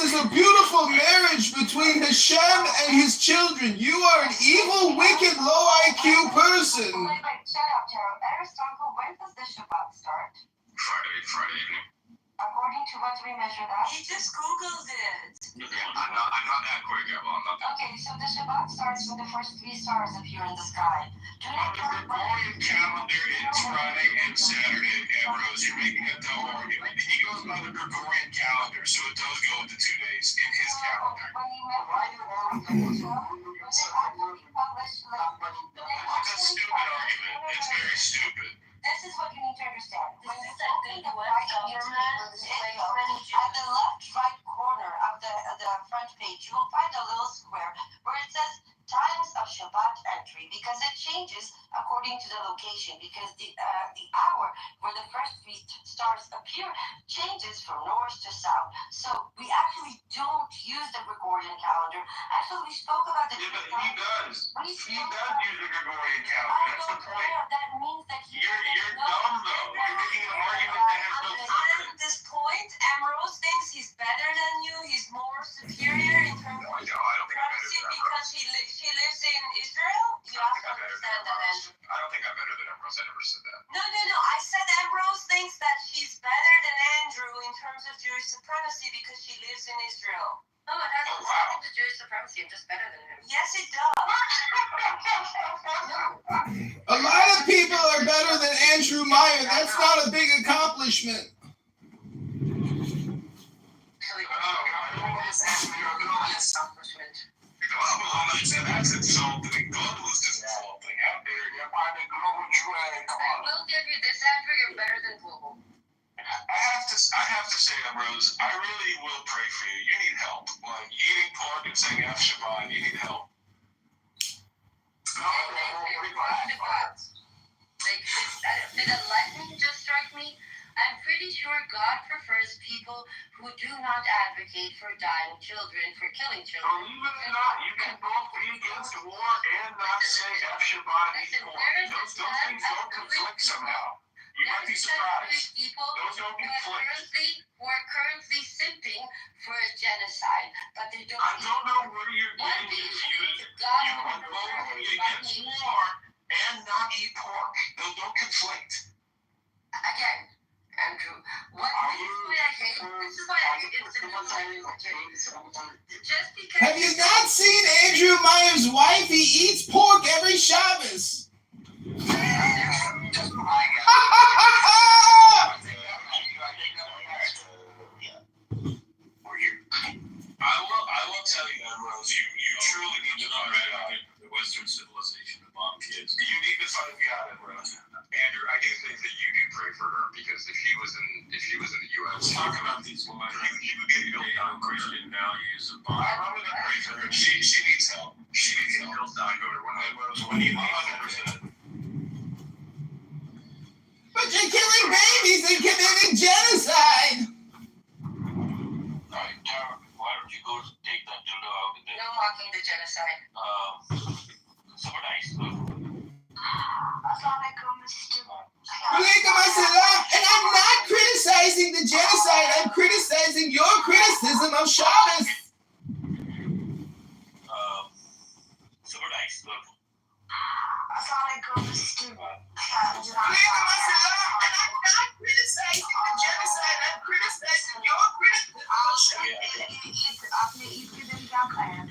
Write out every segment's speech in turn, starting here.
is a beautiful marriage between Hashem and his children. You are an evil, wicked, low IQ person. Wait, shut up, Taro. Aristotle, when does the Shabbat start? Friday evening. According to what do we measure that? He just Googled it. Yeah, I'm not that quick, Emma. I'm not that Okay, so the Shabbat starts when the first 3 stars appear in the sky. Do On not the Gregorian calendar, it's Friday and Saturday, Ambrose. You're making a dumb argument. He goes by the Gregorian calendar, so it does go into 2 days in his calendar. When you when they actually publish, It's a stupid argument. It's very stupid. This is what you need to understand. This When is you a open good the one. right of your newspaper, at the left right corner of the front page, you will find a little square where it says times of Shabbat entry, because it changes according to the location, because the hour where the first 3 stars appear changes from north to south. So we actually don't use the Gregorian calendar. Actually, we spoke about the Yeah, but he does. We He spoke does use the Gregorian I calendar. That's the don't point. care. That means that he You're doesn't know. dumb, though. You're making an argument that has no At this point, Ambrose thinks he's better than you. He's more superior in terms No, of I don't think I'm better privacy than Ambrose. because she lives in Israel. You I don't have think to I'm better than understand that, Ambrose. Andrew. I don't think I'm better than Ambrose. I never said that. No. I said Ambrose thinks that she's better than Andrew in terms of Jewish supremacy because she lives in Israel. No, it has Oh, wow. nothing to do with supremacy. I'm just better than him. Yes, it does. A lot of people are better than Andrew Meyer. That's not a big accomplishment. Accomplishment. That's insulting. God was just insulting. How dare you? I will give you this, Andrew. You're better than Global. I have to say, Ambrose, I really will pray for you. You need help. Like eating pork and saying F Shabbat, you need help. Did a lightning just strike me? I'm pretty sure God prefers people who do not advocate for dying children, for killing children. Believe it or not, you can both be against war and not say F Shabbat and eat pork. Those things don't conflict somehow. You might be surprised. People Those don't who conflict. are currently simping for a genocide, but they don't. I don't know where you're What getting do you confused. think God You would would prefer both be by against nation? war and not eat pork. Those don't conflict. Again, Andrew, this is why I hate just because. Have you not seen Andrew Meyer's wife? He eats pork every Shabbos. I will tell you, Ambrose, you truly need to find God. The Western civilization of bomb kids. You need to find God, Ambrose. Andrew, I do think that you do pray for her because if she was in the U.S., talk about these women. You would get built on Christian values of bomb. I'm going to pray for her. She needs help. She needs help. I go to Ambrose. What do you mean? 100%. But you're killing babies and committing genocide. Alright, Tara, why don't you go take that dildo out of there? No mocking the genocide. Super nice. Walaikum assalam. And I'm not criticizing the genocide. I'm criticizing your criticism of Shabbos. Super nice. Look. Walaikum assalam. And I'm not criticizing the genocide. I'm criticizing your criticism of Shabbos. आपने ईद के दिन क्या खाया?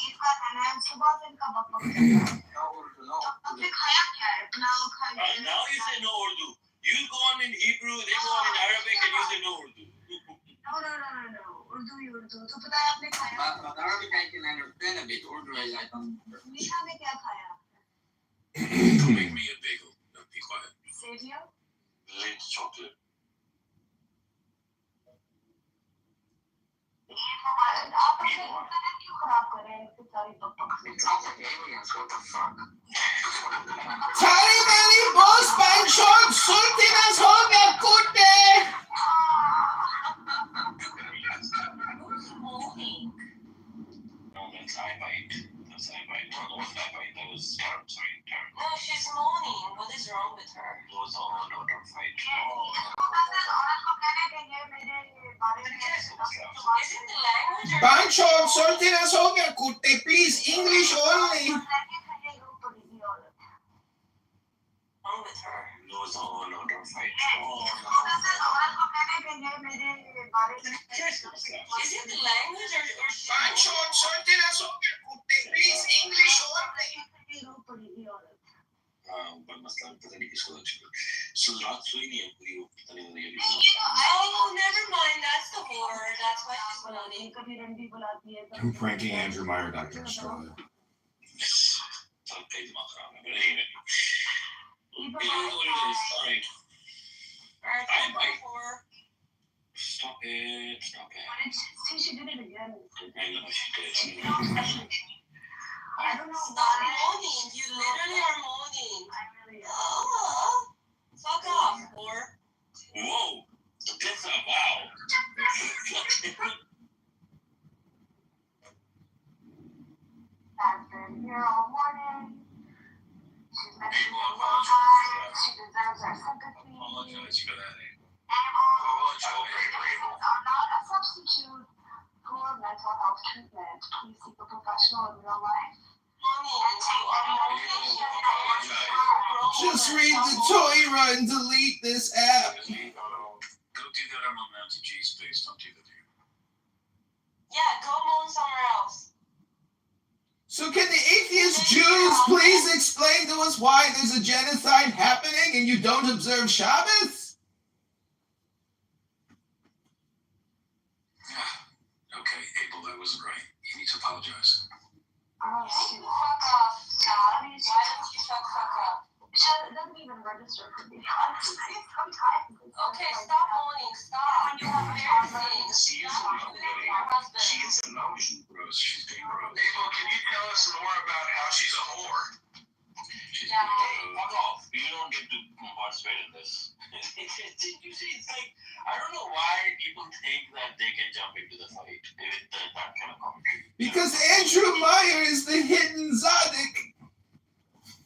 ईद का खाना है सुबह से इनका बकवास आपने खाया क्या है? पुलाव खाया है। Now you say no Urdu. You go on in Hebrew, they go on in Arabic, and you say no Urdu. No. Urdu ही उर्दू। तो पता है आपने खाया? Arabic I can understand a bit. Urdu I don't. मीठा में क्या खाया आपने? Don't make me a bagel. No, be quiet. सेविया? Lint chocolate. आप अपने इंटरनेट क्यों खराब कर रहे हैं इतनी सारी What the fuck? Talibani boss Panchon Sultan as home Yakute. Who's moaning? No, that's I-Bite. That's I-Bite. No, that wasn't I-Bite. That was, sorry, Tara. No, she's moaning. What is wrong with her? It was all an order fight. bunch of sorting us over, kutte, please, English only. Wrong with her. No, don't fight. Oh, Is it the language or she? Bunch of sorting us over, kutte, please, English only. पर मसला पता नहीं किसको अच्छा सो रात सोई नहीं है पूरी वो पता नहीं मुझे Oh, never mind. That's the horror. That's why she's moaning. I'm pranking Andrew Meyer, Dr. Australia. चल कई दिमाग खराब है नहीं नहीं it is what it is alright Alright, I might. horror. Stop it She did it again. I know she did I don't know Stop why. moaning. You literally are moaning. I really am. Oh, fuck off, whore. whoa that's a wow I've been here all morning. She's meant to be alive. She deserves our sympathy. apologize for that Medications are not a substitute for mental health treatment. Please seek a professional in real life. Just read the Torah and delete this app. Go do that on Mountain G space don't do that here Yeah, go moan somewhere else. So can the atheist Jews please explain to us why there's a genocide happening and you don't observe Shabbos? okay Abel that wasn't right you need to apologize Oh, Fuck shoot. off, Scott. Why don't you shut the fuck up? It doesn't even register for me. Honestly, sometimes. Okay, stop moaning. Stop. You're embarrassing. She is Stop doing it to your husband. she is emotional gross she's being gross Abel, can you tell us more about how she's a whore? she's Yeah. being fuck off you don't get to participate in this you see it's like I don't know why people think that they can jump into the fight with that kind of commentary Because Andrew Meyer is the hidden Tzaddik.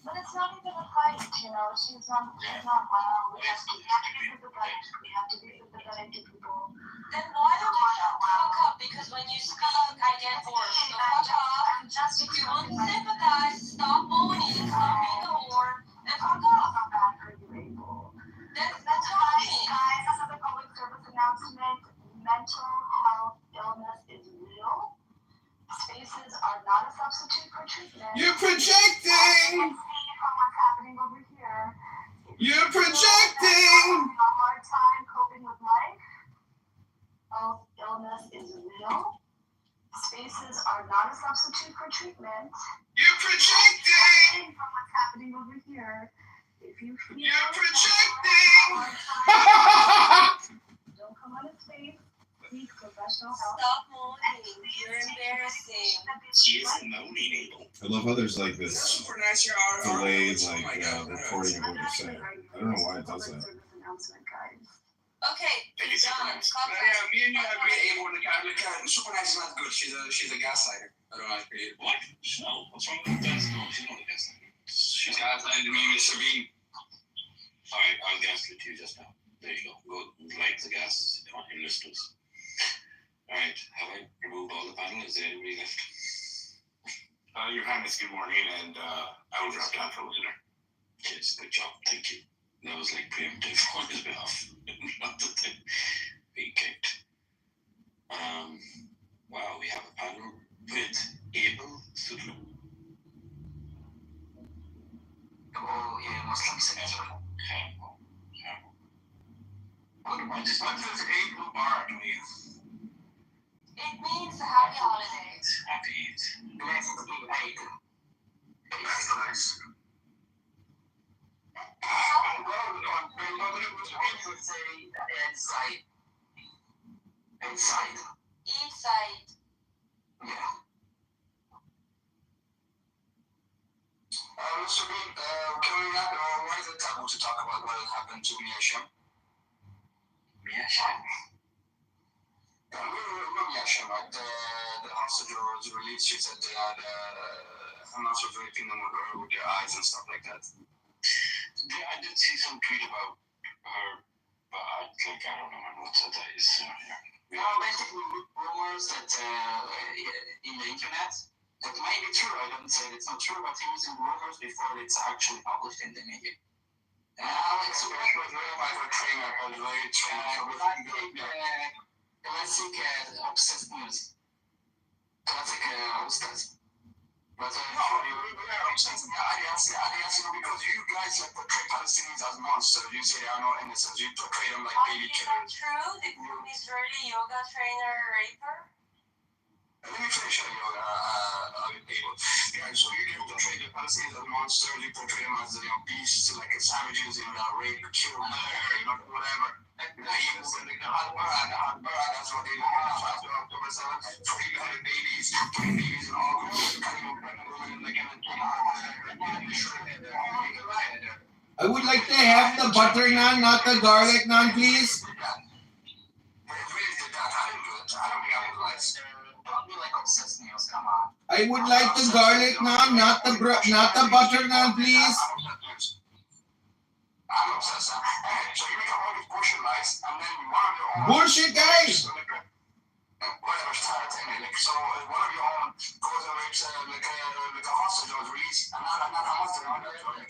But it's not even a fight, you know. She's not well. We have to be sympathetic. We have to be sympathetic to people. Then why don't you shut the fuck up? Because when you speak, I get bored. So fuck off. I'm just If you want to sympathize, stop moaning, stop being a whore, and fuck off. so bad for you, Abel. That's Guys, fine. another public service announcement. Mental health illness is real. Spaces are not a substitute for treatment. You're projecting. From what's happening over here. You're projecting. Having a hard time coping with life. Health illness is real. Spaces are not a substitute for treatment. You're projecting. From what's happening over here. If you feel You're a projecting. hard time, don't come on his face. Seek professional help. Stop moaning. You're embarrassing. she is moaning Abel I love others like this. Super nice here. Delayed, recording of what you're saying. I don't know why it does that. Okay, you're done. Stop Yeah, me and you have been able to kind of super nice is not good. She's a gaslighter. I don't like it. what no what's wrong with that no she's not a gaslighter she's Gaslighter me, Sabine. alright I'll gaslit you just now there you go light the gas in listeners alright have I removed all the panel is there anybody left Your Highness, good morning, and I will drop down for listener. yes good job thank you that was like preemptive on his behalf not the thing being kicked wow we have a panel with Abel Sudlu Oh, yeah, Muslim senator. What does Eid Mubarak mean? It means happy holidays. happy Eid Blessed be Eid. That's nice. Would say inside. Inside. Each side. Yeah. Mr. Bean, can we not, why is it taboo to talk about what happened to Mia Shem? Mia Shem Mia Shem, right? The hostage was released. She said they had Hamas was raping them with their eyes and stuff like that. yeah, I did see some tweet about her but I don't know what that is we basically rumors that in the internet that might be true. I don't say it's not true, but using rumors before it's actually published in the media. It's a classic obsessed news. Classic obsessed. But because you guys portray Palestinians as monsters. You say they are not innocent. You portray them like baby Is that killers. true? The Israeli yoga trainer raper? Let me finish you. Yeah, so you can portray the Palestinians as monsters. You portray them as beasts, like savages in rape, kill, murder, whatever. That's what they do. That's what they do. 300 babies, 20 babies, and all. I would like to have the butter naan, not the garlic naan, please. I would like the garlic naan, not the butter naan, please. Bullshit, guys. So one of your own goes and rapes like a hostage or released, and not hostage.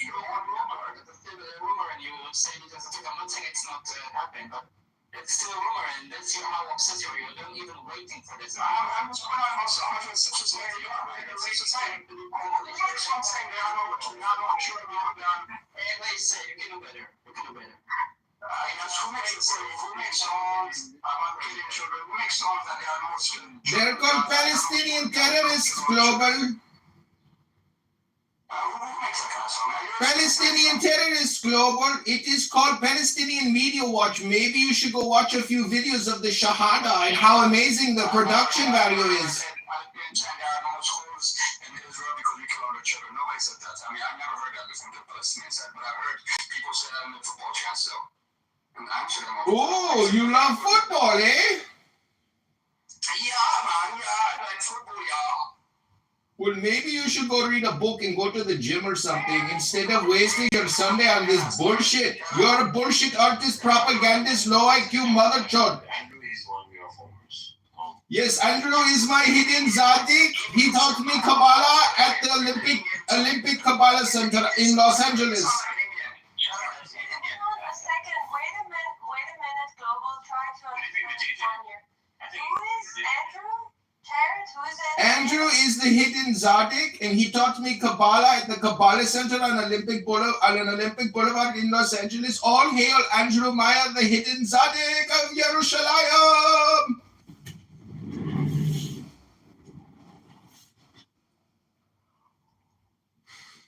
You don't want rumor, and you would say because I'm not saying it's not happening, but it's still a rumor, and that's how obsessed you are. You don't even waiting for this. I'm just saying they are. I'm saying they are not true. I'm sure we put down. And they say you can do better. You can do better. Who makes songs about killing children? Who makes songs that they are not killing children? They're called Palestinian terrorists, Global. Palestinian terrorists, Global. It is called Palestinian Media Watch. Maybe you should go watch a few videos of the Shahada and how amazing the production value is. Nobody said that. I mean, I've never heard that before the Palestinian side, but I've heard people say that in the football channel. Oh, you love football, eh? Yeah, man. Yeah, I like football, yeah. Well, maybe you should go read a book and go to the gym or something instead of wasting your Sunday on this bullshit. You're a bullshit artist, propagandist, low IQ mother chod. Andrew is one of your formers. Yes, Andrew is my hidden Zadik. He taught me Kabbalah at the Olympic Kabbalah Center in Los Angeles. A second, wait a minute, Global, try to understand here. Who is Andrew? Tarrant, who is Andrew? Andrew is the hidden Zadik, and he taught me Kabbalah at the Kabbalah Center on Olympic Boulevard in Los Angeles. All hail Andrew Meyer, the hidden Zadik of Yerushalayim.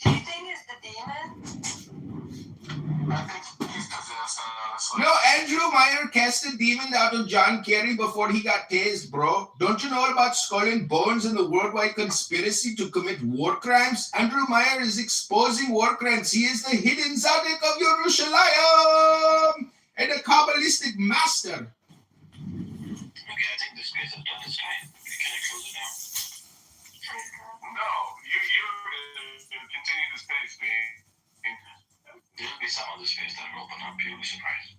Do you think it's the demon? No, Andrew Meyer cast a demon out of John Kerry before he got tased, bro. Don't you know about Skull and Bones and the worldwide conspiracy to commit war crimes? Andrew Meyer is exposing war crimes. He is the hidden Zadik of Yerushalayim and a Kabbalistic master. Okay, I think the space is done this time. We can close it now. No, you continue the space, man. There'll be some other space that will open up. You'll be surprised.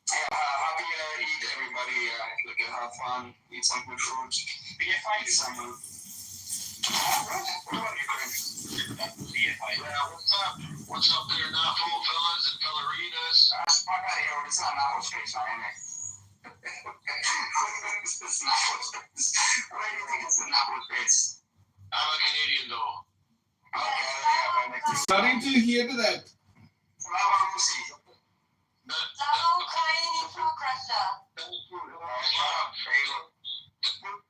Happy Eid, everybody. Have fun, eat some good food. BFI is some. What about Ukraine? BFI. What's up there, Napo fellas and fellerinas? It's not Napo space, man. It's Napo space. Why do you think it's the Napo space? I'm a Canadian, though. Okay, Starting to hear that.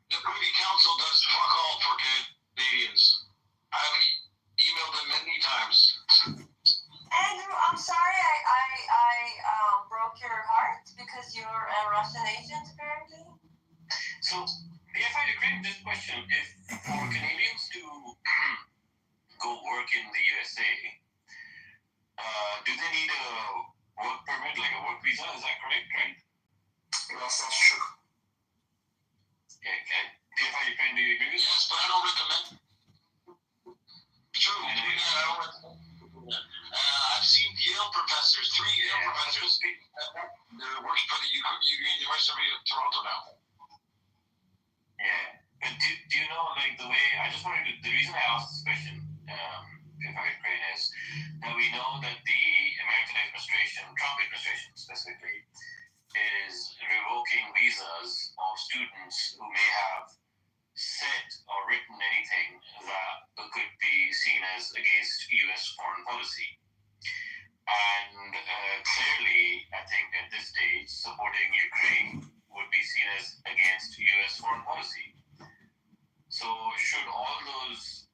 The Privy Council does fuck all for Canadians. I've emailed them many times. Andrew, I'm sorry I broke your heart because you're a Russian agent, apparently. So, BFI, to create this question, if for Canadians to go work in the USA, do they need a work permit, like a work visa? Is that correct, right? Yes, that's true. Okay, and BFI, Ukraine, do you agree with that? Yes, but I don't recommend. True. I know. I don't recommend. I've seen Yale professors There's three professors. They're working for the University of Toronto now. Yeah. But do you know, like, the way, I just wanted to, the reason I asked this question, if I could create, is that we know that the American administration, Trump administration specifically, is revoking visas of students who may have said or written anything that could be seen as against U.S. foreign policy. And clearly, I think at this stage, supporting Ukraine would be seen as against U.S. foreign policy. So should all those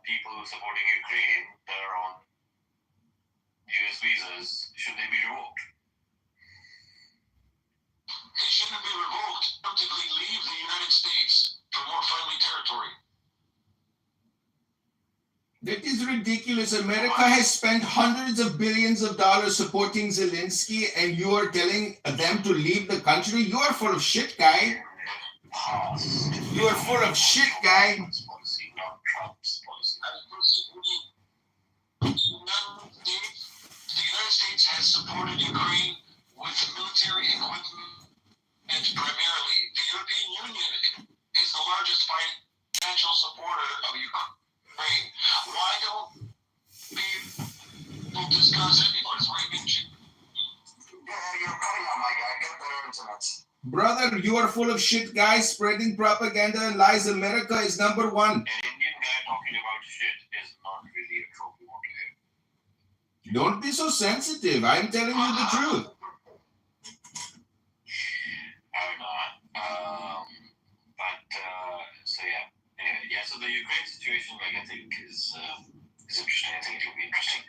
people supporting Ukraine that are on U.S. visas, should they be revoked? They shouldn't be revoked. Actively leave the United States for more friendly territory. That is ridiculous. America has spent hundreds of billions of dollars supporting Zelensky, and you are telling them to leave the country? You are full of shit, guy. You are full of shit, guy. Policy, not Trump's policy. The United States has supported Ukraine with military equipment, and primarily the European Union is the largest financial supporter of Ukraine. Why don't people discuss anything? You're cutting out, my guy. Get better internet. Brother, you are full of shit, guy, spreading propaganda and lies. America is number one. An Indian guy talking about shit is not really a trope we want to hear. Don't be so sensitive. I'm telling you the truth. I'm not. So yeah. Anyway, yeah. So the Ukraine situation, like, I think is interesting. I think it will be interesting.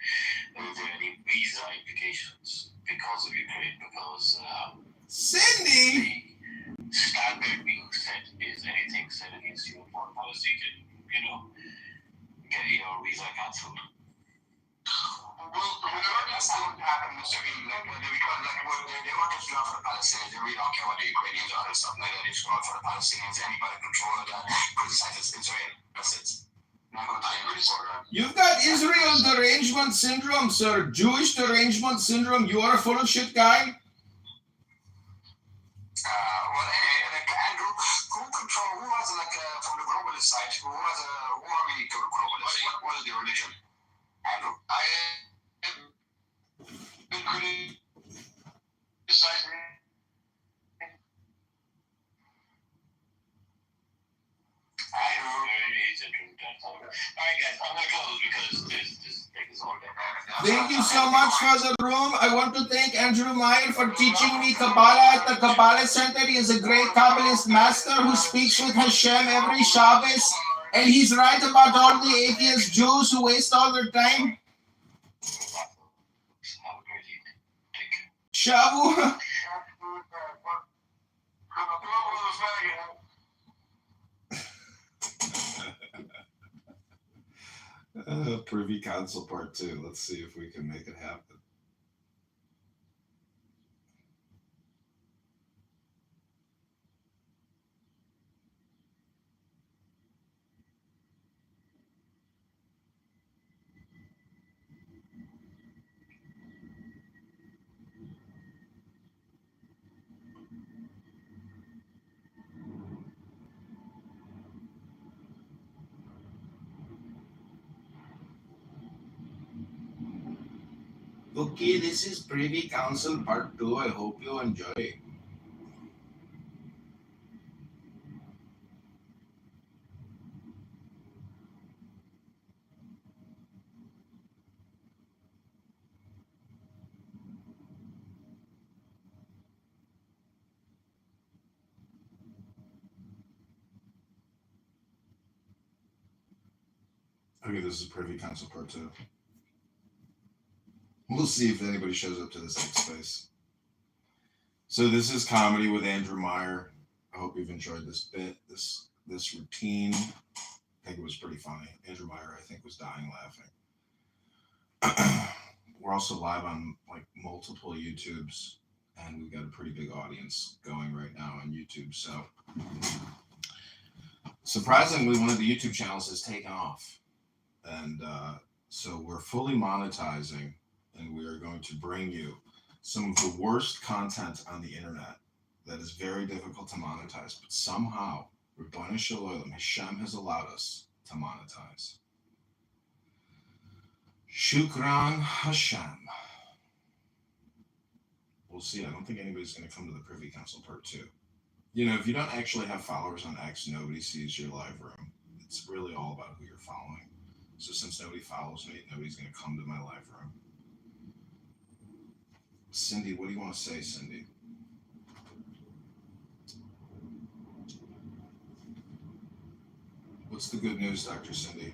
If there are any visa implications because of Ukraine, because Cindy! the standard being set is anything said against your foreign policy can, get your visa cancelled. Well, that's not what happened, Mr. V. They want to go for the Palestinians. They really don't care what the Ukrainians are and stuff like that. They're just going for the Palestinians. Anybody control of that criticizes Israel. That's it. Not going to any border. You've got Israel derangement syndrome, sir. Jewish derangement syndrome. You are a full of shit, guy. Andrew, who has from the globalist side, who are really globalists? What is the religion? Andrew. I have been criticizing. Alright guys, I'm gonna close because this thing is all day. Thank you so much for the room. I want to thank Andrew Meyer for teaching me Kabbalah at the Kabbalah Center. He is a great Kabbalist master who speaks with Hashem every Shabbos. And he's right about all the atheist Jews who waste all their time. Have a great evening. Take care. Shavu. Privy Council Part 2. Let's see if we can make it happen. Okay, this is Privy Council Part 2. I hope you enjoy. Okay, this is Privy Council Part 2. We'll see if anybody shows up to this next space. So this is comedy with Andrew Meyer. I hope you've enjoyed this bit, this routine. I think it was pretty funny. Andrew Meyer, I think, was dying laughing. We're also live on like multiple YouTubes, and we've got a pretty big audience going right now on YouTube. So surprisingly, one of the YouTube channels has taken off, and so we're fully monetizing. And we are going going to bring you some of the worst content on the internet that is very difficult to monetize, but somehow Ribono Shel Olam, Hashem has allowed us to monetize. Shukran Hashem. We'll see. I don't think anybody's going to come to the Privy Council Part 2. You know, if you don't actually have followers on X, nobody sees your live room. It's really all about who you're following. So since nobody follows me, nobody's going to come to my live room. Cindy, what do you want to say, Cindy? What's the good news, Dr. Cindy?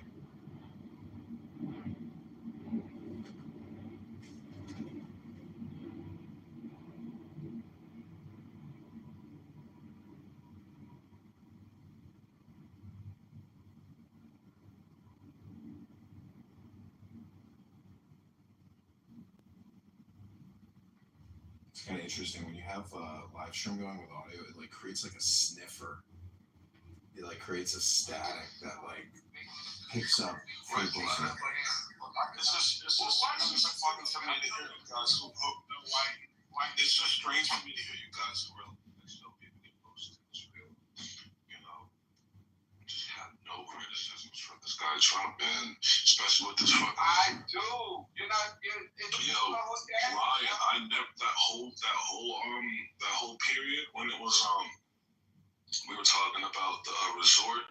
It's kind of interesting when you have a live stream going with audio, it like creates like a sniffer. It like creates a static that like picks up frequency. It's just fun for me to hear you guys who it's just strange for me to hear you guys who really people get posted. It's real, you know. Just have no criticisms for this guy Trump, and especially with this fucking. I do. You're not. Yo, Ryan, I never that whole period when it was we were talking about the resort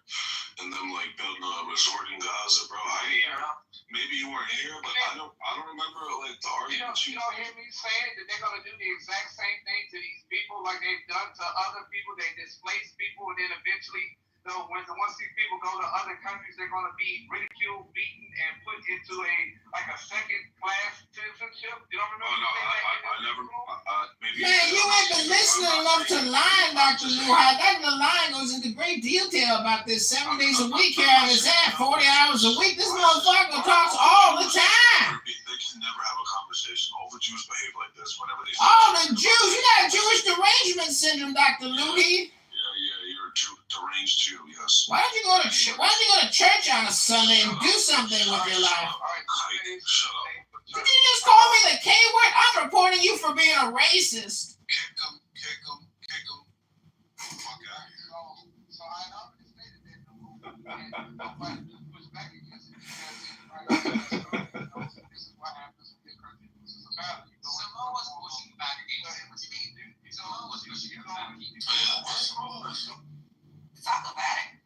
and them like building a resort in Gaza, bro. Maybe you weren't here, but I don't remember like the argument. You don't hear me saying that they're gonna do the exact same thing to these people like they've done to other people. They displace people, and then eventually, once these people go to other countries, they're gonna be ridiculed, beaten, and put into a second-class citizenship. You don't remember? Oh, no, I never. Maybe. Man, you ain't been listening enough to Line, Dr. Luhai. That the Line goes into great detail about this 7 days a week here on his app, 40 hours a week. This motherfucker talks all the time. They can never have a conversation. All the Jews behave like this whenever they. All the Jews, you got Jewish derangement syndrome, Dr. Luhai. Yeah, you're a deranged Jew, yes. Why don't you go to church on a Sunday and do something with your life? Shut up. Did you just call me the K word? I'm reporting you for being a racist. Kick him. Fuck out here. So I already stated that nobody push back against it because this is what happens when you're crazy. This is a battle. Someone was pushing back against it. What you mean, dude? Someone was pushing back against it. Talk about it.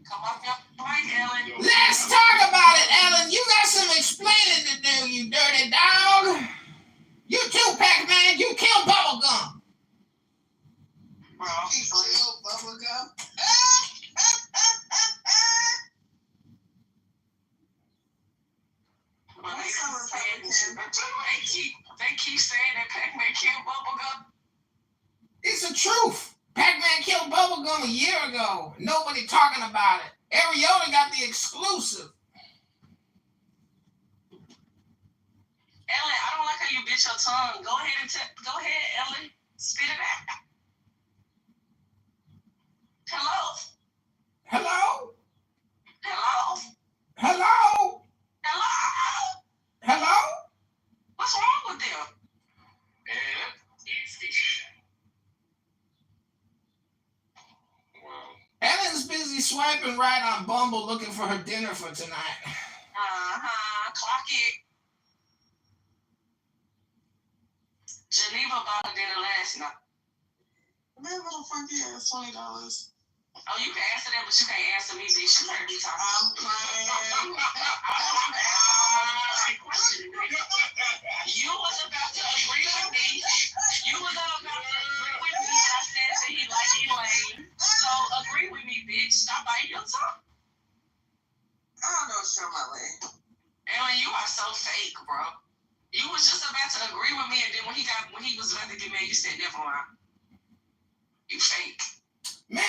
Come up your mic, Ellen. Let's talk about it, Ellen. You got some explaining to do, you dirty dog. You too, Pac-Man. You kill Bubblegum. Well, kill Bubblegum. They keep saying that Pac-Man killed Bubblegum. It's the truth. Pac-Man killed Bubblegum a year ago. Nobody talking about it. Ariota got the exclusive. Ellen, I don't like how you bit your tongue. Go ahead, Ellen. Spit it out. Hello? Hello? Hello? Hello? Hello? Hello? What's wrong with them? Ellen's busy swiping right on Bumble looking for her dinner for tonight. Clock it. Geneva bought a dinner last night. That little funky ass $20. Oh, you can answer that, but you can't answer me, bitch. You heard me talking. You was about to agree with me. I said that he liked Elaine. So agree with me, bitch. Stop biting your tongue. I don't know, show my leg. Ellen, you are so fake, bro. You was just about to agree with me, and then when he was about to get mad, you said never mind. You fake. Man,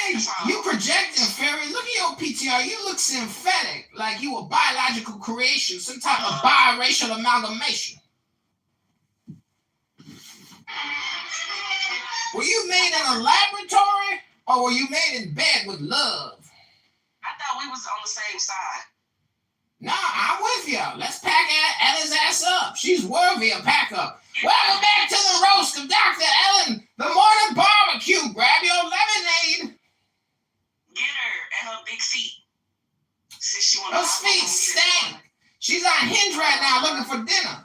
you projecting, Fairy. Look at your PTR. You look synthetic, like you a biological creation, some type of biracial amalgamation. Were you made in a laboratory, or were you made in bed with love? I thought we was on the same side. Nah, I'm with you. Let's pack Ellen's ass up. She's worthy of pack up. Welcome back to the roast of Dr. Ellen, the morning barbecue. Grab your lemonade. Get her and her big feet. Since she Those feet stink. She's on Hinge right now looking for dinner.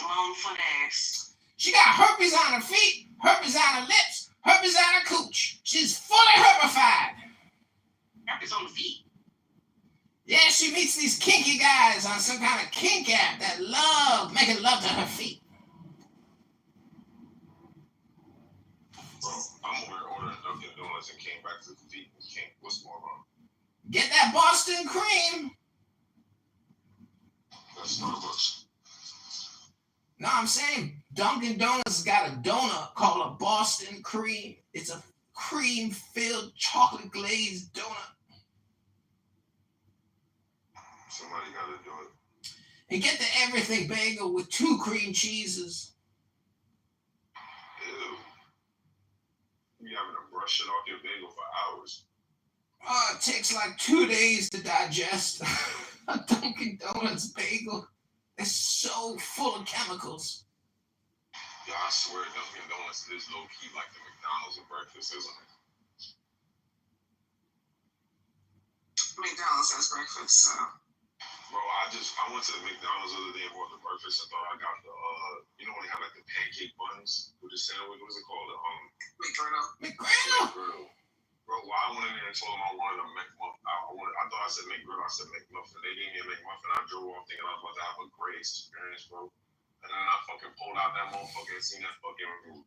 Long foot ass. She got herpes on her feet, herpes on her lips, herpes on her cooch. She's fully herpified. Herpes on the feet. Yeah, she meets these kinky guys on some kind of kink app that love making love to her feet. Bro, I'm over here ordering Dunkin' Donuts and came back to the feet and kink. What's going on? Get that Boston cream. That's Starbucks. No, I'm saying Dunkin' Donuts got a donut called a Boston cream. It's a cream-filled chocolate glazed donut. Somebody got to do it. And get the everything bagel with 2 cream cheeses. Ew. You having to brush it off your bagel for hours. It takes like 2 days to digest a Dunkin' Donuts bagel. It's so full of chemicals. Yeah, I swear Dunkin' Donuts is low-key like the McDonald's of breakfast, isn't it? McDonald's has breakfast, so. Bro, I went to the McDonald's the other day and bought the breakfast. I thought I got the, when they have like the pancake buns with the sandwich, what is it called? McGriddle. McGriddle. Bro, why I went in there and told them I wanted a McMuffin. I thought I said McGriddle, I said McMuffin. They gave me a McMuffin. I drove off thinking I was about to have a great experience, bro. And then I fucking pulled out that motherfucker and seen that fucking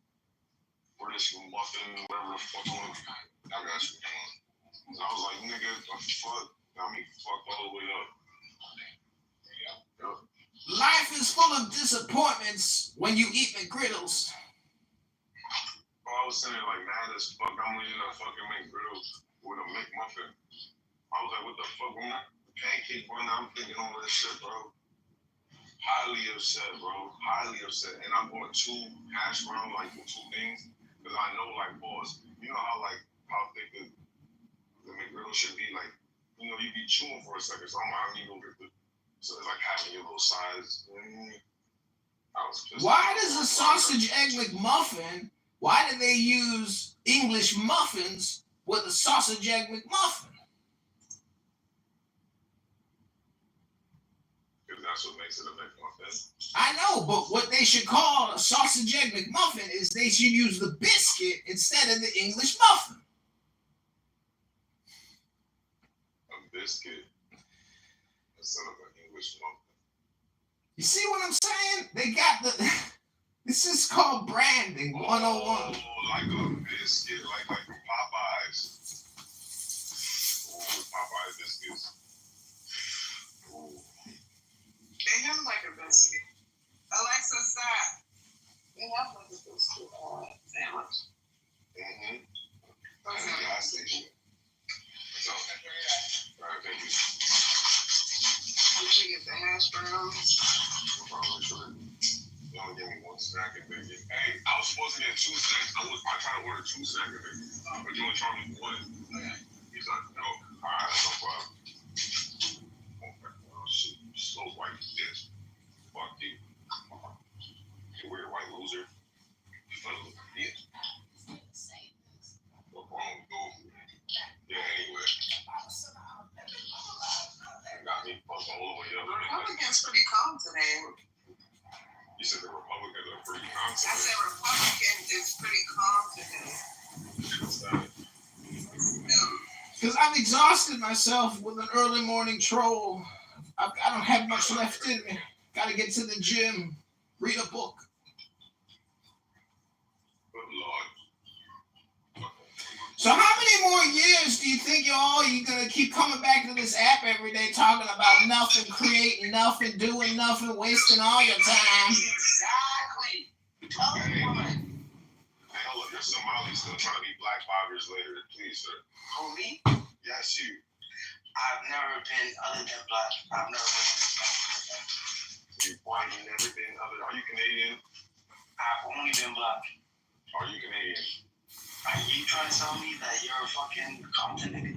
British muffin, whatever the fuck on it. I got you. I was like, nigga, what the fuck? Got me fucked all the way up. Yep. Life is full of disappointments when you eat McGriddles. I was saying like mad as fuck. I'm eating a fucking McGriddle with a McMuffin. I was like, what the fuck? I'm not pancake bun. I'm thinking all this shit, bro. Highly upset, bro. Highly upset. And I bought 2 hash brown, like 2 things, because I know, like, boss, you know how thick the McGriddle should be, like, you be chewing for a second. So I'm like, I need to go get so it's like having your little size. I was pissed. Why does a sausage egg McMuffin? Why do they use English muffins with a sausage egg McMuffin? Because that's what makes it a McMuffin. I know, but what they should call a sausage egg McMuffin is they should use the biscuit instead of the English muffin. A biscuit instead of an English muffin. You see what I'm saying? They got the... This is called branding 101. Oh, like a biscuit, like from Popeyes. Oh, Popeyes biscuits. Oh. They have like a biscuit. Alexa, stop. They have like a biscuit sandwich. Mm-hmm. At the gas station. So, all right, thank you. Did you get the hash browns? No problem, sure. You only give me 1 snack and bacon. Hey, I was supposed to get 2 snacks. I tried to order 2 snack and bacon, but you only charged me 1. He's like, no. All right, no problem. Oh, shit. You slow white bitch. Fuck you. You weird white loser. You funny little bitch. What's wrong with you? Yeah, anyway. Got me fucked all the way up. The Republicans pretty calm today. You said the Republicans are pretty calm I said Republicans is pretty calm today. Because I've exhausted myself with an early morning troll. I don't have much left in me. Got to get to the gym, read a book. Good Lord. So how many more years do you think you're going to keep coming back to this app every day talking about nothing, creating nothing, doing nothing, wasting all your time? Exactly. Hey, hold up. You're Somali still trying to be black 5 years later. Please, sir. Who, me? Yes, you. I've never been other than black. I've never been black. You white, you never been other. Are you Canadian? I've only been black. Are you Canadian? Are you trying to tell me that you're a fucking Compton nigga?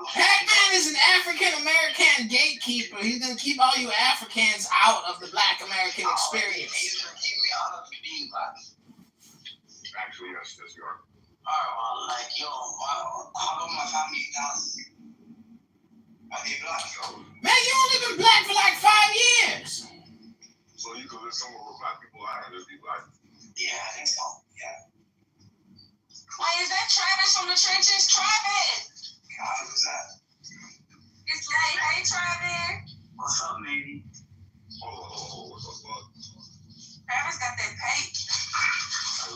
Pac-Man is an African-American gatekeeper. He's going to keep all you Africans out of the Black American experience. He's gonna keep me out of the bean box. Actually, yes, you are. Alright, well, like, yo, how about my family down? Are they black, yo? Man, you only been black for like 5 years. So you could live somewhere where black people are and just be black? Yeah, I think so. Yeah. Wait, is that Travis from the trenches? Travis! God, who's that? It's late. Hey, Travis. What's up, lady? Oh, what's up, bud? Travis got that paper.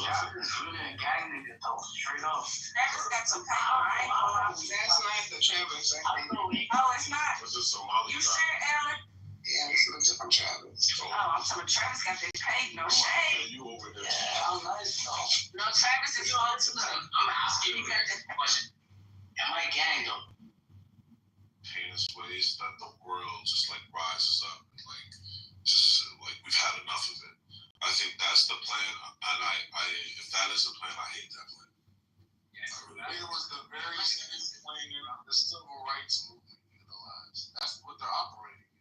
Yeah, it's really a gang nigga, though, straight up. Travis got some paper. I ain't gonna lie. That's not the Travis. Oh, it's not. What's this Somali You guy? sure, Ellen? Yeah, this is a different Travis. So, Oh, I'm talking Travis got that paper. No shade. you over there? Yeah, I'm nice, though. No, Travis is on tonight. I'm asking He you got guys that a question. Am I gang, though? Heinous ways that the world just like rises up and like just like we've had enough of it. I think that's the plan, and I if that is the plan, I hate that plan. It was the very same plan in the civil rights movement utilized. That's what they're operating in.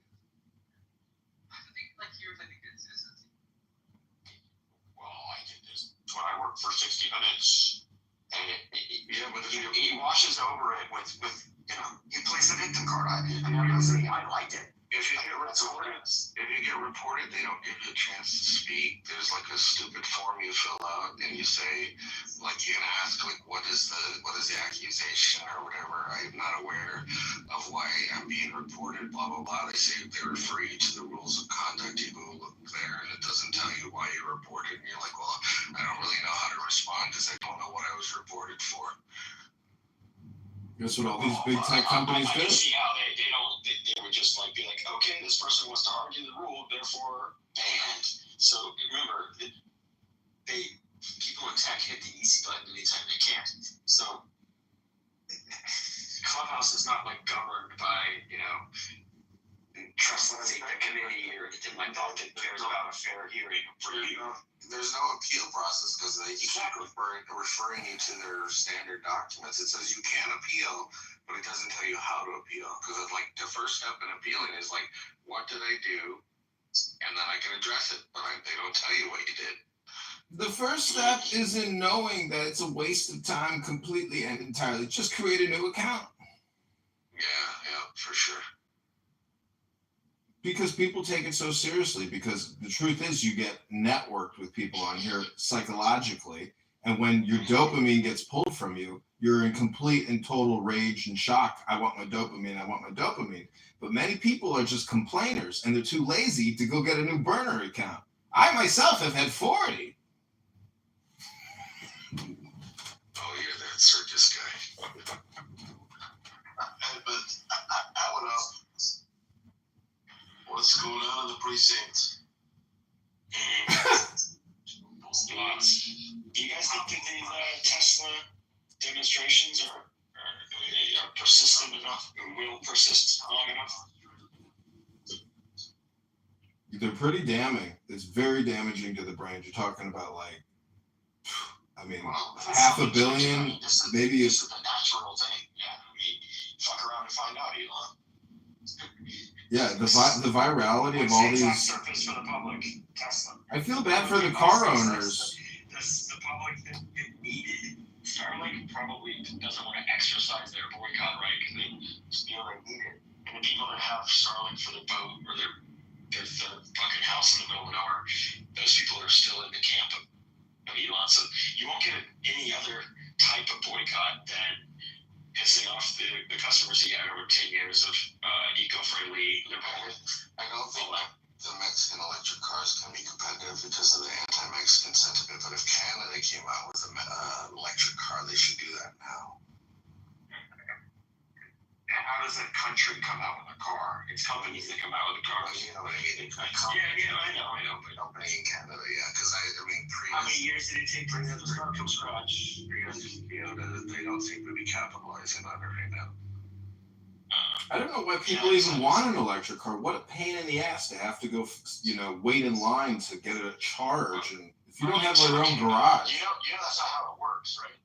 I think like here's like a consistency. Well, I did this when I worked for 60 Minutes. And he washes over it with he plays the victim card. I liked it. If you get reported, they don't give you a chance to speak. There's like a stupid form you fill out, and you say, like, you're gonna ask, like, what is the accusation or whatever. I'm not aware of why I'm being reported. Blah blah blah. They say they refer you to the rules of conduct. You go look there, and it doesn't tell you why you're reported. And you're like, well, I don't really know how to respond because I don't know what I was reported for. That's what all these big tech companies I do. can see how they would just like be like, okay, this person wants to argue the rule, therefore banned. So remember, people in tech hit the easy button anytime they can. So Clubhouse is not like governed by trust the committee or anything like that that cares about a fair hearing. There's no appeal process because they keep referring you to their standard documents. It says you can appeal, but it doesn't tell you how to appeal. Because it's like the first step in appealing is like, what did I do? And then I can address it, but they don't tell you what you did. The first step is in knowing that it's a waste of time completely and entirely. Just create a new account. Yeah, for sure. Because people take it so seriously, because the truth is you get networked with people on here psychologically, and when your dopamine gets pulled from you, you're in complete and total rage and shock. I want my dopamine. But many people are just complainers, and they're too lazy to go get a new burner account. I myself have had 40. Oh, you're that circus guy. But I would what's going on in the precinct? Lots. Do you guys think that these Tesla demonstrations are persistent enough and will persist long enough? They're pretty damning. It's very damaging to the brain. You're talking about $500 million, maybe. This is a natural thing. Yeah, fuck around and find out, Elon. Yeah, the virality of all these. Surface for the public, Tesla. I feel bad for the car owners. The public that needed Starlink probably doesn't want to exercise their boycott right because they feel they need it. And the people that have Starlink for their boat or their fucking house in the middle of nowhere, those people are still in the camp of Elon. So you won't get any other type of boycott than pissing off the customers he had over 10 years of eco-friendly liberal. I don't think the Mexican electric cars can be competitive because of the anti-Mexican sentiment, but if Canada came out with an electric car, they should do that now. And how does a country come out with a car? It's companies that come out with a car. You know what I mean? Yeah, I know. But company in Canada, yeah, because how many years did it take to bring the car from scratch? They don't seem to be capitalizing on it right now. I don't know why people even want an electric car. What a pain in the ass to have to go, wait in line to get a charge. And if you don't have your own garage. You know that's not how it works, right?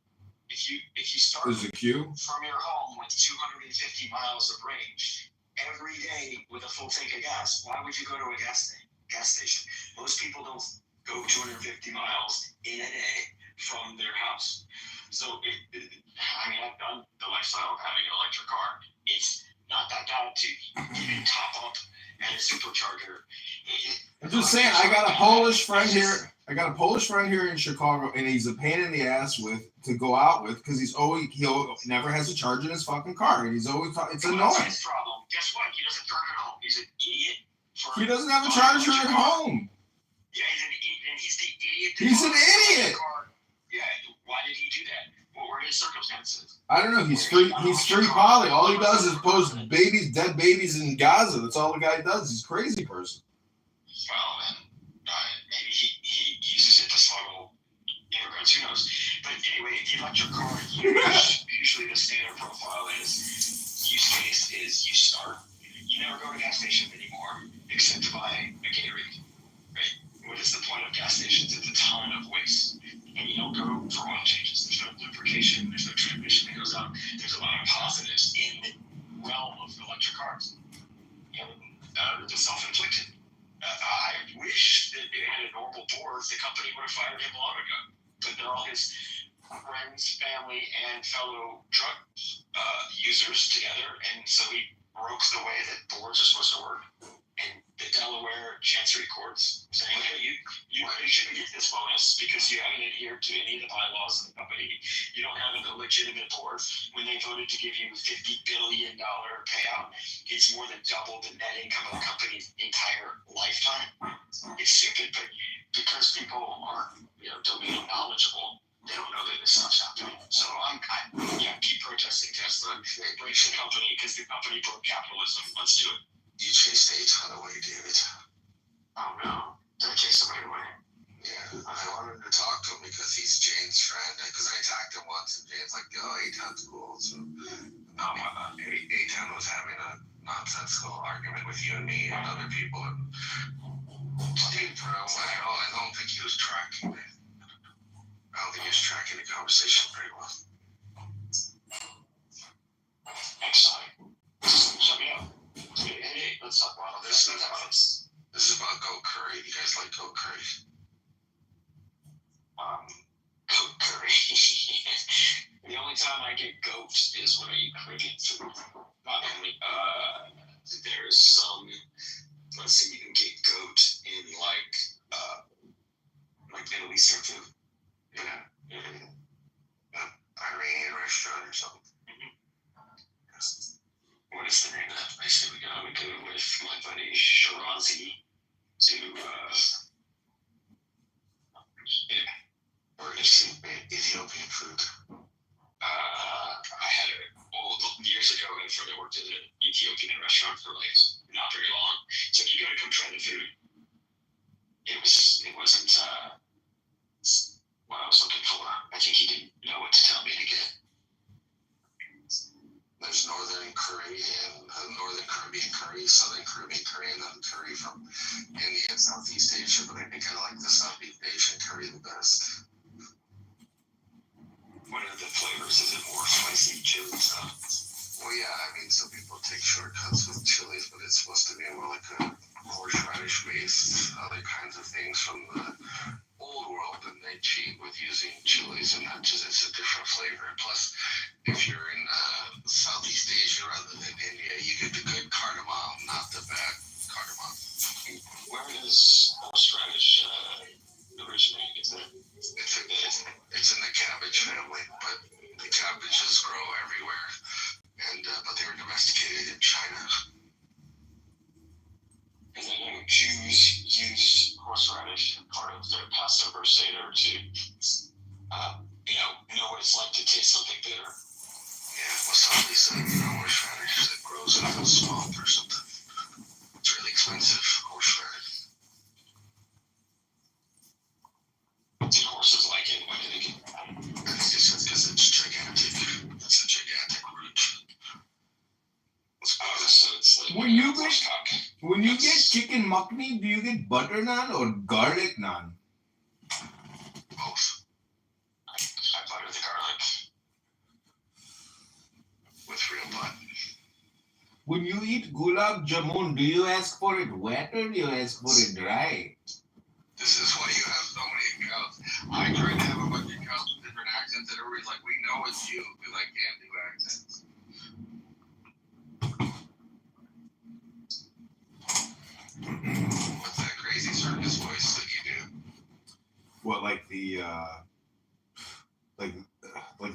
if you start There's a queue. from your home with 250 miles of range every day with a full tank of gas, why would you go to a gas station? Most people don't go 250 miles in a day from their house. So I mean, I've done the lifestyle of having an electric car. It's not that bad to even top up at a supercharger. I'm just saying, I got a Polish friend here. I got a Polish friend here in Chicago, and he's a pain in the ass to go out with because he never has a charge in his fucking car, and he's always it's annoying. His problem. Guess what? He doesn't charge at home. He's an idiot. He doesn't have a charger at home. Yeah, he's an idiot, and he's the idiot. He's an idiot. Yeah, why did he do that? What were his circumstances? I don't know. He's free poly. All he does is post dead babies in Gaza. That's all the guy does. He's a crazy person. Well, then maybe he uses it to smuggle immigrants. Who knows? But anyway, the electric car, usually the standard profile use case is you start. You never go to gas stations anymore except to buy a Gatorade. Right? What is the point of gas stations? It's a ton of waste. And you don't go for oil changes. There's no lubrication. There's no transmission that goes out. There's a lot of positives in the realm of electric cars. They're self-inflicted. I wish that it had a normal board. The company would have fired him long ago. But they're all his friends, family, and fellow drug users together. And so he broke the way that boards are supposed to work. And the Delaware Chancery Courts saying, hey, you shouldn't get this bonus because you haven't adhered to any of the bylaws of the company. You don't have a legitimate board. When they voted to give you a $50 billion payout, it's more than double the net income of the company's entire lifetime. It's stupid, but because people aren't, domain knowledgeable, they don't know that this stuff's happening. So keep protesting Tesla. Break the company because the company broke capitalism. Let's do it. You chased a ton away, David. Oh no, did I chase somebody away? Yeah, I wanted to talk to him because he's Jane's friend. Because I attacked him once, and Jane's like, "Oh, Eitan's cool." So, Eitan was having a nonsensical argument with you and me and other people, and I don't think he was tracking it. I don't think he was tracking the conversation very well. Next time, shut me up. Hey, let's talk about this. This is about Goat Curry. You guys like Goat Curry? Goat Curry. The only time I get goat is when I eat Caribbean food. Not only, there's some, let's see, you can get goat in like Middle Eastern food. Yeah. Iranian restaurant or something. What is the name of that place that we go with my buddy Shirazi to or Ethiopian food. I had it years ago and I worked at an Ethiopian restaurant for like not very long. So you gotta come try the food. It wasn't what I was looking for. I think he didn't know what to tell me to get. There's Northern curry and Northern Caribbean curry, Southern Caribbean curry, and then curry from India and Southeast Asia. But I think I like the Southeast Asian curry the best. What are the flavors? Is it more spicy chili stuff? Well, yeah, I mean, some people take shortcuts with chilies, but it's supposed to be more like a horseradish-based, other kinds of things from the old world, and they cheat with using chilies, and it's a different flavor. Plus, if you're in Southeast Asia rather than India, you get the good cardamom, not the bad cardamom. Where does horseradish originate? Is it? It's in the cabbage family, but the cabbages grow everywhere, and but they were domesticated in China. And then Jews use horseradish as part of their Passover Seder to, know what it's like to taste something bitter. Yeah, wasabi is horseradish that grows in a swamp or something. It's really expensive, horseradish. Did horses like it? Why did they get it? It's just because it's gigantic. It's a gigantic root. So it's like when you get chicken makhni, do you get butter naan or garlic naan? Both. I butter the garlic. with real blood. When you eat gulab jamun, do you ask for it wet or do you ask for it dry? This is why you have so many accounts. I tried to have a bunch of accounts with different accents, and everybody's like, "We know it's you," because I can't do accents. What's that crazy circus voice that you do? What, like the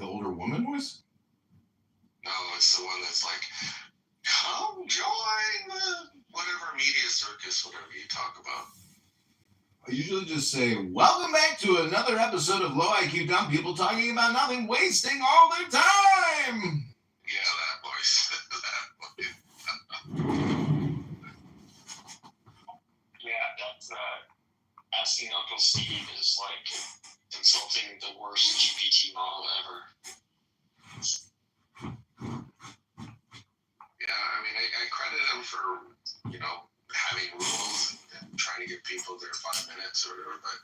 older woman voice? No, it's the one that's like, "Come join the whatever media circus, whatever you talk about." I usually just say, welcome back to another episode of Low IQ Dumb People talking about nothing, wasting all their time. Yeah, that voice. Yeah, that's asking Uncle Steve is like consulting the worst GPT model ever. Yeah, I mean, I credit him for, having rules and trying to give people their 5 minutes or whatever, but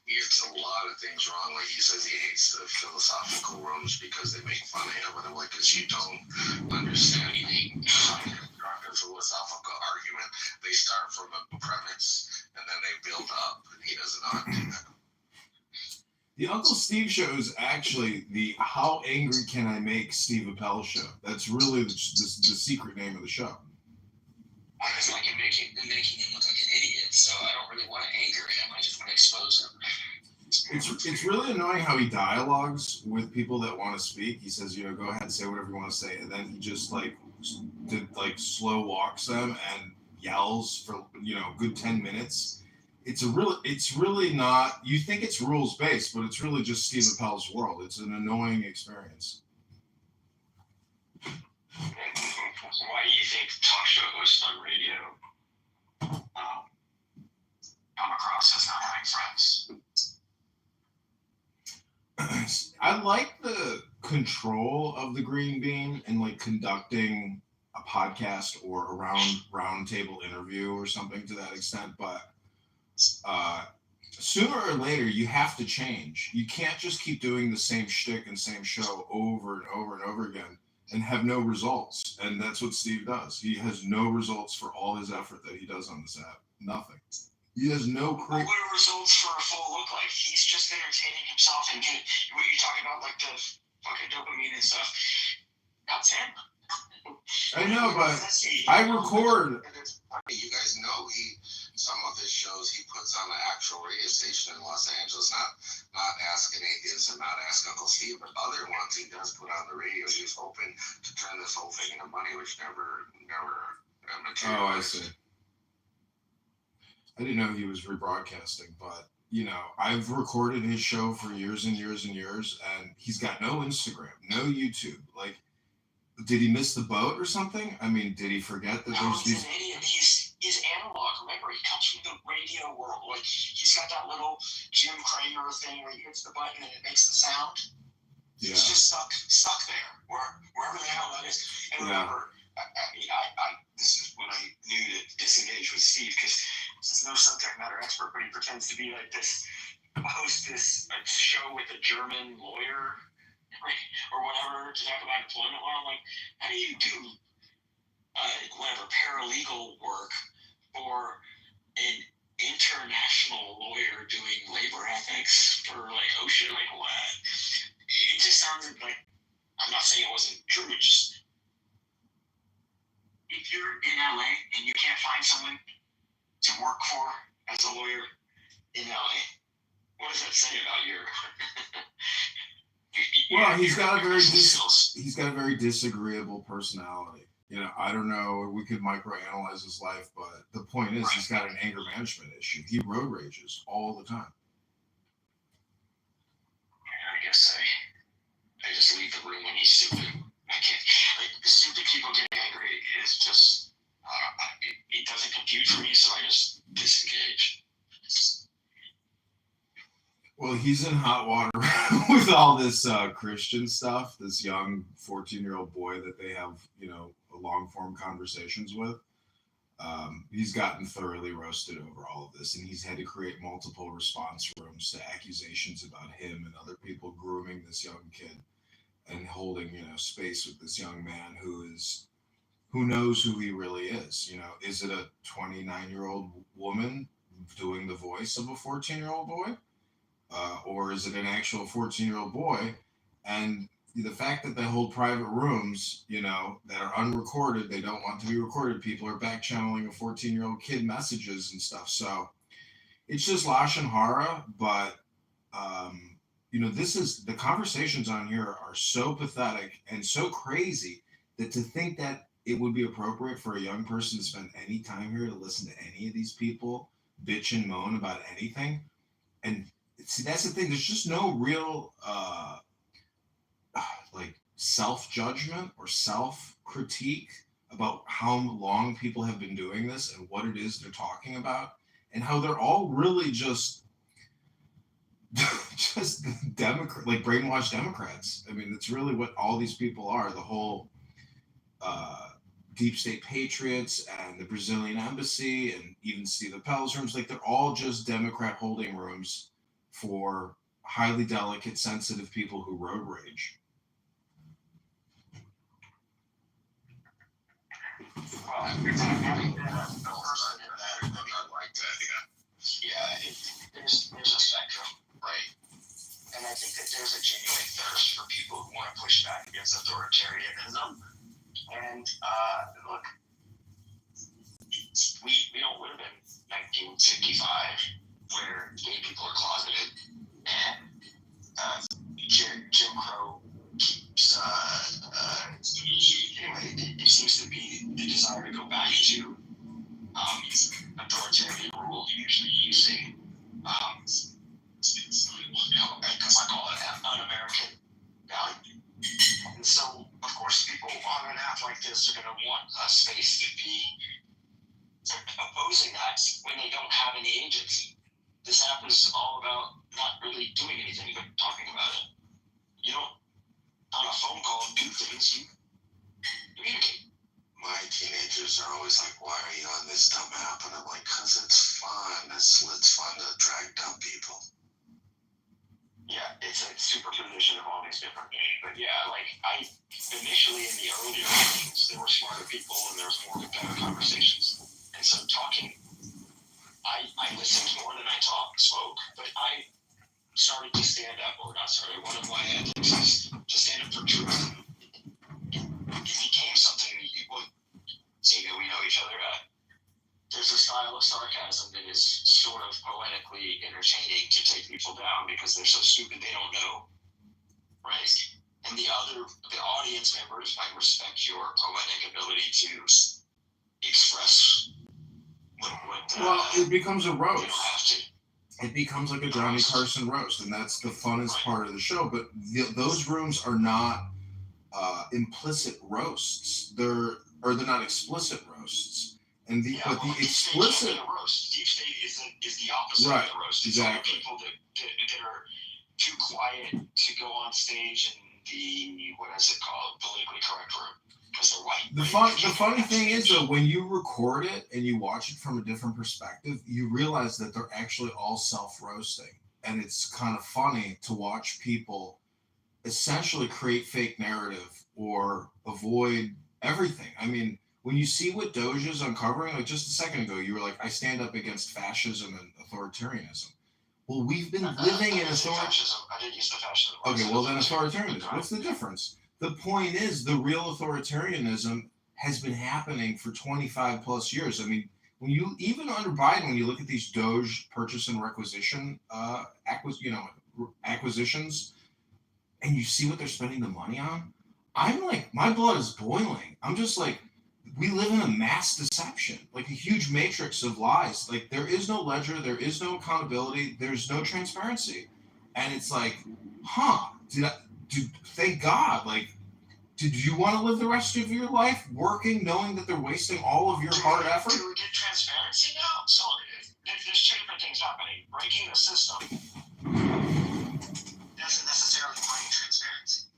he gets a lot of things wrong. Like, he says he hates the philosophical rooms because they make fun of him, and I'm like, because you don't understand a philosophical argument. They start from a premise, and then they build up, and he doesn't know how to do that. The Uncle Steve show is actually the How Angry Can I Make Steve Appel show. That's really the secret name of the show. I just like making him look like an idiot, so I don't really want to anger him. I just want to expose him. It's really annoying how he dialogues with people that want to speak. He says, go ahead and say whatever you want to say, and then he just slow walks them and yells for a good 10 minutes. It's really not. You think it's rules based, but it's really just Steve Appel's world. It's an annoying experience. Why do you think talk show hosts on radio come across as not having friends? I like the control of the Green Bean and conducting a podcast or a round table interview or something to that extent, but sooner or later you have to change. You can't just keep doing the same shtick and same show over and over and over again and have no results. And that's what Steve does. He has no results for all his effort that he does on this app. Nothing. He has no What would results for a full look like? He's just entertaining himself and getting what you're talking about, like the fucking dopamine and stuff. That's him. I know, but I record. You guys know some of his shows he puts on the actual radio station in Los Angeles, not Ask an Atheist and not Ask Uncle Steve, but other ones he does put on the radio. He's hoping to turn this whole thing into money, which never materialized. Oh, I see. I didn't know he was rebroadcasting, but I've recorded his show for years and years and years, and he's got no Instagram, no YouTube. Did he miss the boat or something? I mean, did he forget that there's these? He's an idiot. He's analog. Remember, he comes from the radio world. He's got that little Jim Cramer thing where he hits the button and it makes the sound. Yeah. He's just stuck there, wherever the hell that is. And remember, this is when I knew to disengage with Steve, because he's no subject matter expert, but he pretends to be like this, host this show with a German lawyer or whatever to talk about employment law. I'm like, how do you do paralegal work for an international lawyer doing labor ethics for OSHA? What? It just sounded like, I'm not saying it wasn't true, just if you're in LA and you can't find someone to work for as a lawyer in LA, what does that say about your Well, he's got a very disagreeable personality. I don't know. We could microanalyze his life, but the point is, he's got an anger management issue. He road rages all the time. I guess I just leave the room when he's stupid. I can't. Stupid people getting angry is just it doesn't compute for me, so I just disengage. Well, he's in hot water with all this Christian stuff, this young 14-year-old boy that they have, long-form conversations with. He's gotten thoroughly roasted over all of this, and he's had to create multiple response rooms to accusations about him and other people grooming this young kid. and holding, space with this young man who knows who he really is. Is it a 29-year-old woman doing the voice of a 14-year-old boy? Or is it an actual 14-year-old boy? And the fact that they hold private rooms, that are unrecorded, they don't want to be recorded. People are back channeling a 14-year-old kid messages and stuff. So it's just Lashon Hara, but the conversations on here are so pathetic and so crazy that to think that it would be appropriate for a young person to spend any time here to listen to any of these people bitch and moan about anything. And see, that's the thing. There's just no real self-judgment or self-critique about how long people have been doing this and what it is they're talking about, and how they're all really just Democrat, like brainwashed Democrats. I mean, that's really what all these people are. The whole deep state patriots and the Brazilian embassy and even Steve Appel's rooms, like they're all just Democrat holding rooms for highly delicate, sensitive people who road rage. Well, every time I like that, there's a spectrum, right? And I think that there's a genuine thirst for people who want to push back against authoritarianism. And look, we don't live in 1965 where gay people are closeted and Jim Crow keeps anyway, it seems to be the desire to go back to authoritarian rule, usually using I call it un-American value. And so, of course, people on an app like this are going to want a space to be opposing that when they don't have any agency. This app is all about not really doing anything but talking about it. You don't, on a phone call, do things, you communicate. My teenagers are always like, why are you on this dumb app? And I'm like, because it's fun. It's fun to drag dumb people. Yeah, it's a superposition of all these different things. But yeah, like I initially in the earlier meetings, there were smarter people and there was more better conversations. And so talking, I listened more than I spoke, but I started to stand up, or not started, one of my ethics is to stand up for truth. It became something that you would say that we know each other. There's a style of sarcasm that is sort of poetically entertaining to take people down because they're so stupid they don't know, right? And the audience members might respect your poetic ability to express what well, it becomes a roast. You don't have to. It becomes like a Johnny Carson roast, and that's the funnest part of the show. But those rooms are not implicit roasts. They're not explicit roasts. And the explicit roast. Deep state is the opposite right, of the roast. It's exactly. People that are too quiet to go on stage in the politically correct room because they're white. The funny thing is though, when you record it and you watch it from a different perspective, you realize that they're actually all self-roasting, and it's kind of funny to watch people essentially create fake narrative or avoid everything. I mean, when you see what Doja is uncovering, like just a second ago, you were like, I stand up against fascism and authoritarianism. Well, we've been living in fascism. I didn't use the fascism. Okay, well then authoritarianism. What's the difference? The point is, the real authoritarianism has been happening for 25 plus years. I mean, when you, even under Biden, when you look at these Doge purchase and requisition, acquisitions, and you see what they're spending the money on, I'm like, my blood is boiling. I'm just like, we live in a mass deception, like a huge matrix of lies. Like there is no ledger, there is no accountability, there's no transparency. And it's like, thank God, like, did you want to live the rest of your life working, knowing that they're wasting all of your hard effort? Do we get transparency now? So there's two different things happening. Breaking the system doesn't necessarily bring transparency.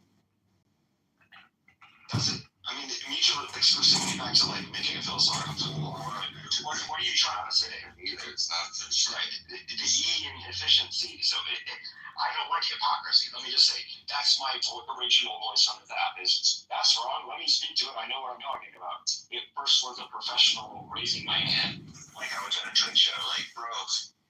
Does it? I mean, mutual exclusivity back to like making a philosophical. What are you trying to say? Either it's not efficient. Right. The E in efficiency. So I don't like hypocrisy. Let me just say, that's my original voice on the app. Is that's wrong? Let me speak to it. I know what I'm talking about. It first was a professional raising my hand, like I was at a trade show. Like, bro,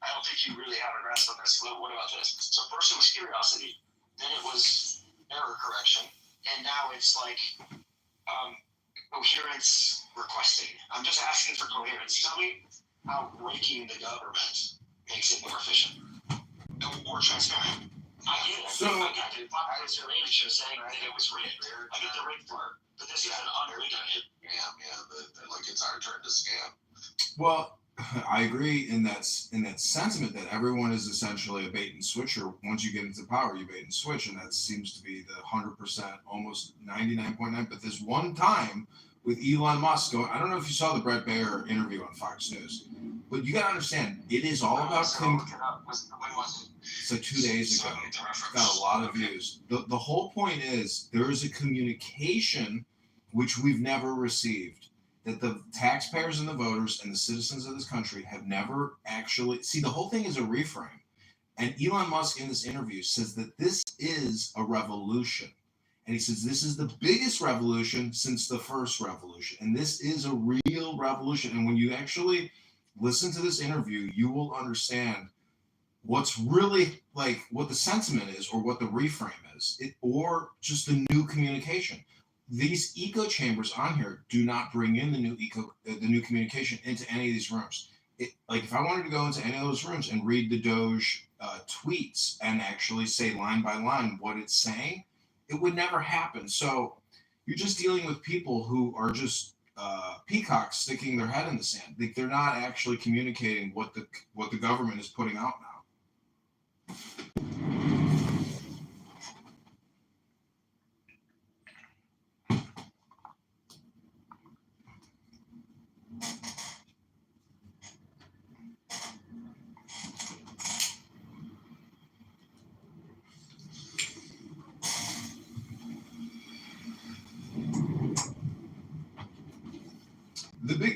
I don't think you really have a grasp on this. What about this? So first it was curiosity, then it was error correction, and now it's like coherence requesting. I'm just asking for coherence. Tell me how breaking the government makes it more efficient or more transparent. I get it. So- I got the population saying that it was rigged. I get the rigged part, but this is an unrigged. But like it's our turn to scam. Well, I agree in that sentiment that everyone is essentially a bait and switcher. Once you get into power, you bait and switch, and that seems to be the 100%, almost 99.9. But this one time with Elon Musk going, I don't know if you saw the Brett Baer interview on Fox News, but you got to understand, it is all about. When was it? It's like 2 days ago. Got a lot of views. The whole point is there is a communication which we've never received, that the taxpayers and the voters and the citizens of this country have never actually see. The whole thing is a reframe, and Elon Musk in this interview says that this is a revolution, and he says this is the biggest revolution since the first revolution, and this is a real revolution. And when you actually listen to this interview, you will understand what's really like what the sentiment is, or what the reframe is, or just the new communication. These echo chambers on here do not bring in the new communication into any of these rooms. Like if I wanted to go into any of those rooms and read the Doge tweets and actually say line by line what it's saying, it would never happen. So you're just dealing with people who are just peacocks sticking their head in the sand. Like they're not actually communicating what the government is putting out now.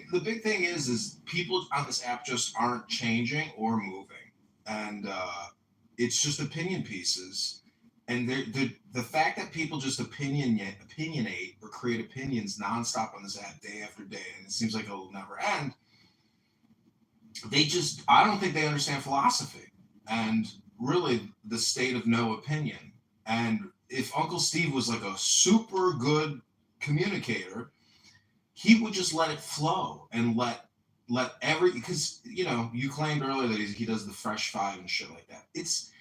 The big thing is people on this app just aren't changing or moving, and it's just opinion pieces. And the fact that people just opinionate or create opinions nonstop on this app day after day, and it seems like it'll never end. I don't think they understand philosophy and really the state of no opinion. And if Uncle Steve was like a super good communicator, he would just let it flow and let because you claimed earlier that he does the Fresh Five and shit like that. It's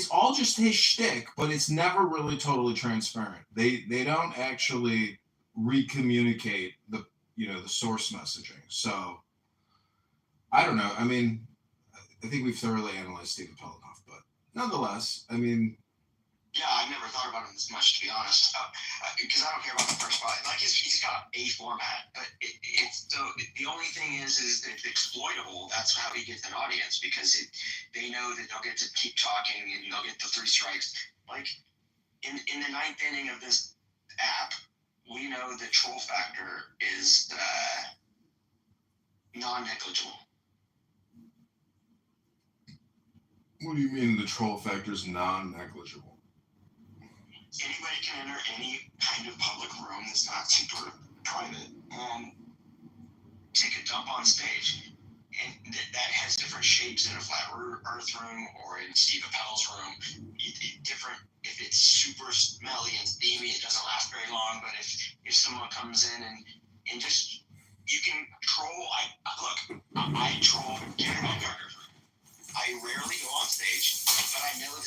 all just his shtick, but it's never really totally transparent. They don't actually recommunicate the source messaging. So I don't know. I mean, I think we've thoroughly analyzed Stephen Pelikov, but nonetheless, I mean. Yeah, I never thought about him this much, to be honest, because I don't care about the first fight. Like he's got a format, but it's the only thing is that it's exploitable. That's how he gets an audience, because they know that they'll get to keep talking and they'll get the 3 strikes. Like in the 9th inning of this app, we know the troll factor is non-negligible. What do you mean the troll factor is non-negligible? Anybody can enter any kind of public room that's not super private and take a dump on stage. And that has different shapes in a flat earth room or in Steve Appel's room. Different, if it's super smelly and steamy, it doesn't last very long. But if someone comes in and just, you can troll. I troll Gary Gardner. I rarely go on stage, but I know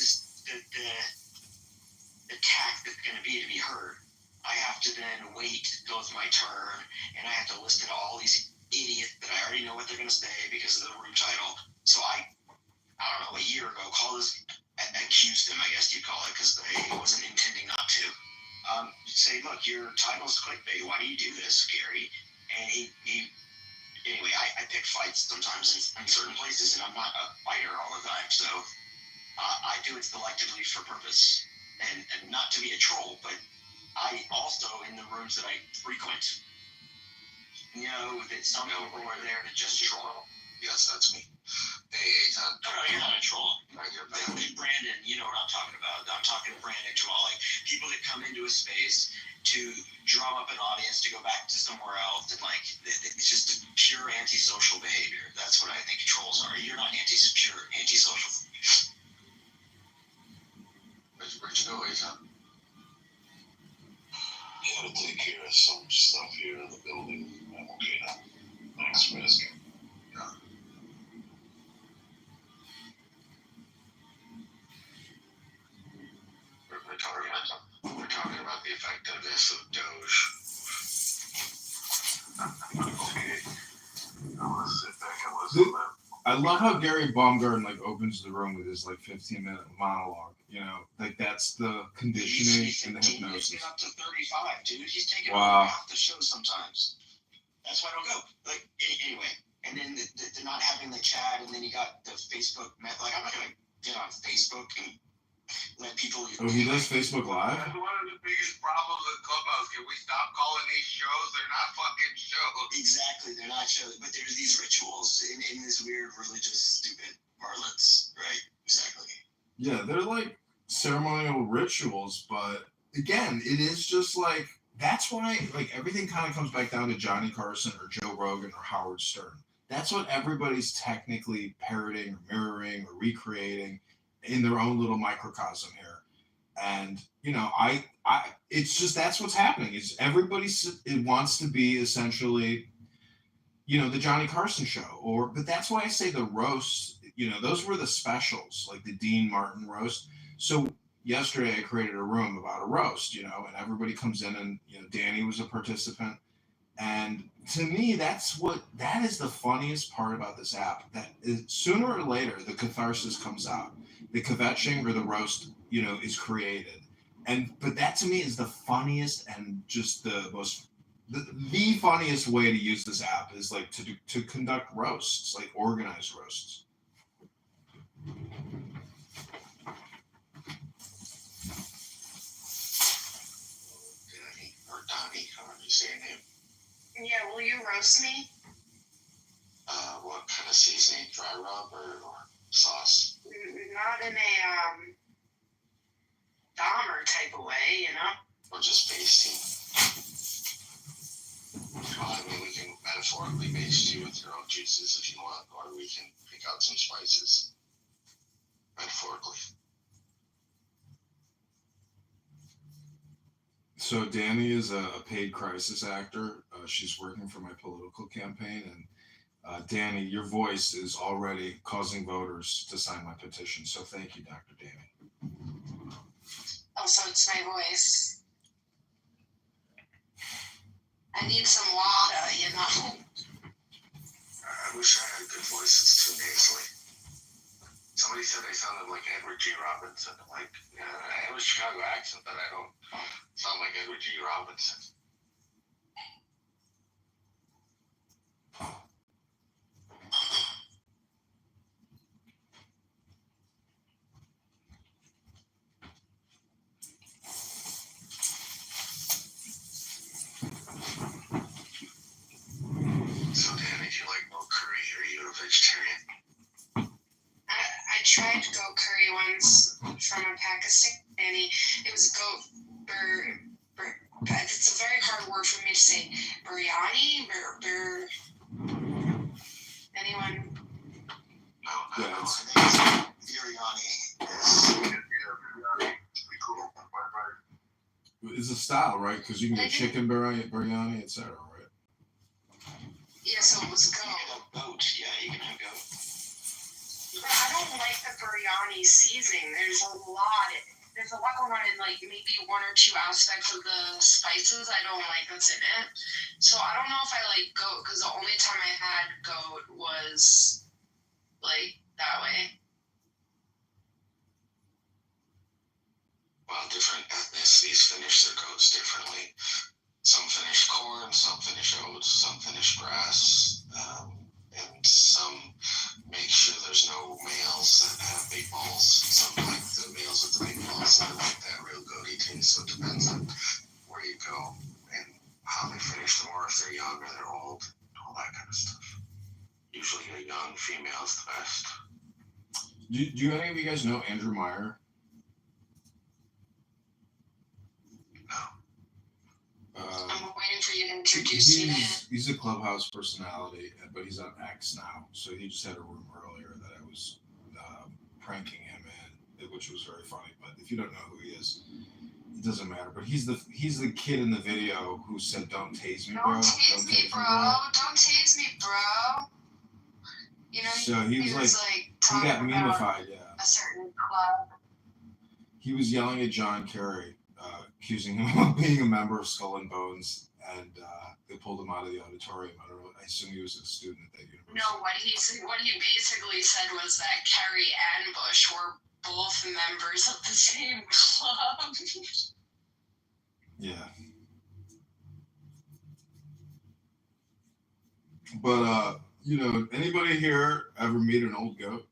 the tact that's going to be heard. I have to then wait till it's my turn, and I have to listen to all these idiots that I already know what they're going to say because of the room title. So I don't know, a year ago, accused them, I guess you'd call it, because I wasn't intending not to. Say, look, your title's clickbait. Why do you do this, Gary? And anyway, I pick fights sometimes in certain places, and I'm not a fighter all the time. So I do it selectively for purpose. And not to be a troll, but I also, in the rooms that I frequent, know that some people are there to just troll. Yes, that's me. Hey, Eitan. No, you're not a troll. You're Like Brandon, you know what I'm talking about. I'm talking to Brandon, Jamal, like people that come into a space to drum up an audience to go back to somewhere else, and like it's just pure antisocial behavior. That's what I think trolls are. You're not pure antisocial. Where'd you go, Eitan? You gotta take care of some stuff here in the building. I'm okay now. Thanks for asking. We're talking about the effectiveness of Doge. Okay. I'm gonna sit back and listen to that. I love how Gary Baumgarten like opens the room with his like 15-minute monologue. You know, like that's the conditioning and the hypnosis. He's up to 35, dude. He's taking Wow. over half the show sometimes. That's why I don't go. Like anyway, and then the not having the chat, and then you got the Facebook. Like I'm not gonna get on Facebook and let people. Oh, he does Facebook Live? That's one of the biggest problems with Clubhouse. Can we stop calling these shows? They're not fucking shows. Exactly, they're not shows, but there's these rituals in this weird religious stupid parlance, right? Exactly. Yeah, they're like ceremonial rituals, but again, it is just like that's why like everything kind of comes back down to Johnny Carson or Joe Rogan or Howard Stern. That's what everybody's technically parroting or mirroring or recreating in their own little microcosm here. And you know, I it's just that's what's happening. Is everybody it wants to be essentially, you know, the Johnny Carson show, but that's why I say the roasts. You know, those were the specials, like the Dean Martin roast. So yesterday I created a room about a roast, you know, and everybody comes in, and you know, Danny was a participant. And to me, that is the funniest part about this app. That is, sooner or later, the catharsis comes out, the kvetching or the roast, you know, is created. But that to me is the funniest and just the funniest way to use this app is like to conduct roasts, like organized roasts. Donnie, however you say your name. Yeah, will you roast me? What kind of seasoning? Dry rub or sauce? Not in a Dahmer type of way, you know? Or just basting? Well, I mean, we can metaphorically baste you with your own juices if you want, or we can pick out some spices. Metaphorically. So Danny is a paid crisis actor. She's working for my political campaign, and Danny, your voice is already causing voters to sign my petition. So thank you, Dr. Danny. Oh, so it's my voice. I need some water, you know? I wish I had a good voice. It's too nasally. Somebody said I sounded like Edward G. Robinson. Like, yeah, I have a Chicago accent, but I don't sound like Edward G. Robinson. So, Danny, do you like no curry? Are you a vegetarian? I tried to go curry once from a Pakistani. It was goat it's a very hard word for me to say. Biryani? Anyone? No, Yeah, I it's- think biryani is pretty cool. Right? It's a style, right? Because you can get chicken biryani, etc. Right? Yeah, so it was You goat. can have goat. Yeah, you can have goat. But I don't like the biryani seasoning. There's a lot going on in like maybe one or two aspects of the spices I don't like that's in it. So I don't know if I like goat because the only time I had goat was like that way. Well, different ethnicities finish their goats differently. Some finish corn, some finish oats, some finish grass, and some make sure there's no males that have big balls. Some like the males with the big balls that like that real goaty taste. So it depends on where you go and how they finish them, or if they're young or they're old, all that kind of stuff. Usually you young females the best. Do any of you guys know Andrew Meyer? I'm waiting for you to introduce me to him. He's a Clubhouse personality, but he's on X now. So he just had a room earlier that I was pranking him in, which was very funny. But if you don't know who he is, it doesn't matter. But he's the kid in the video who said, "Don't tase me, bro. Don't tase me, bro. Don't tase me, bro." You know, So he was like he talking got about memified, yeah. a certain club. He was yelling at John Kerry, accusing him of being a member of Skull and Bones, and they pulled him out of the auditorium. I don't know. I assume he was a student at that university. No, what he basically said was that Kerry and Bush were both members of the same club. Yeah. But you know, anybody here ever meet an old goat?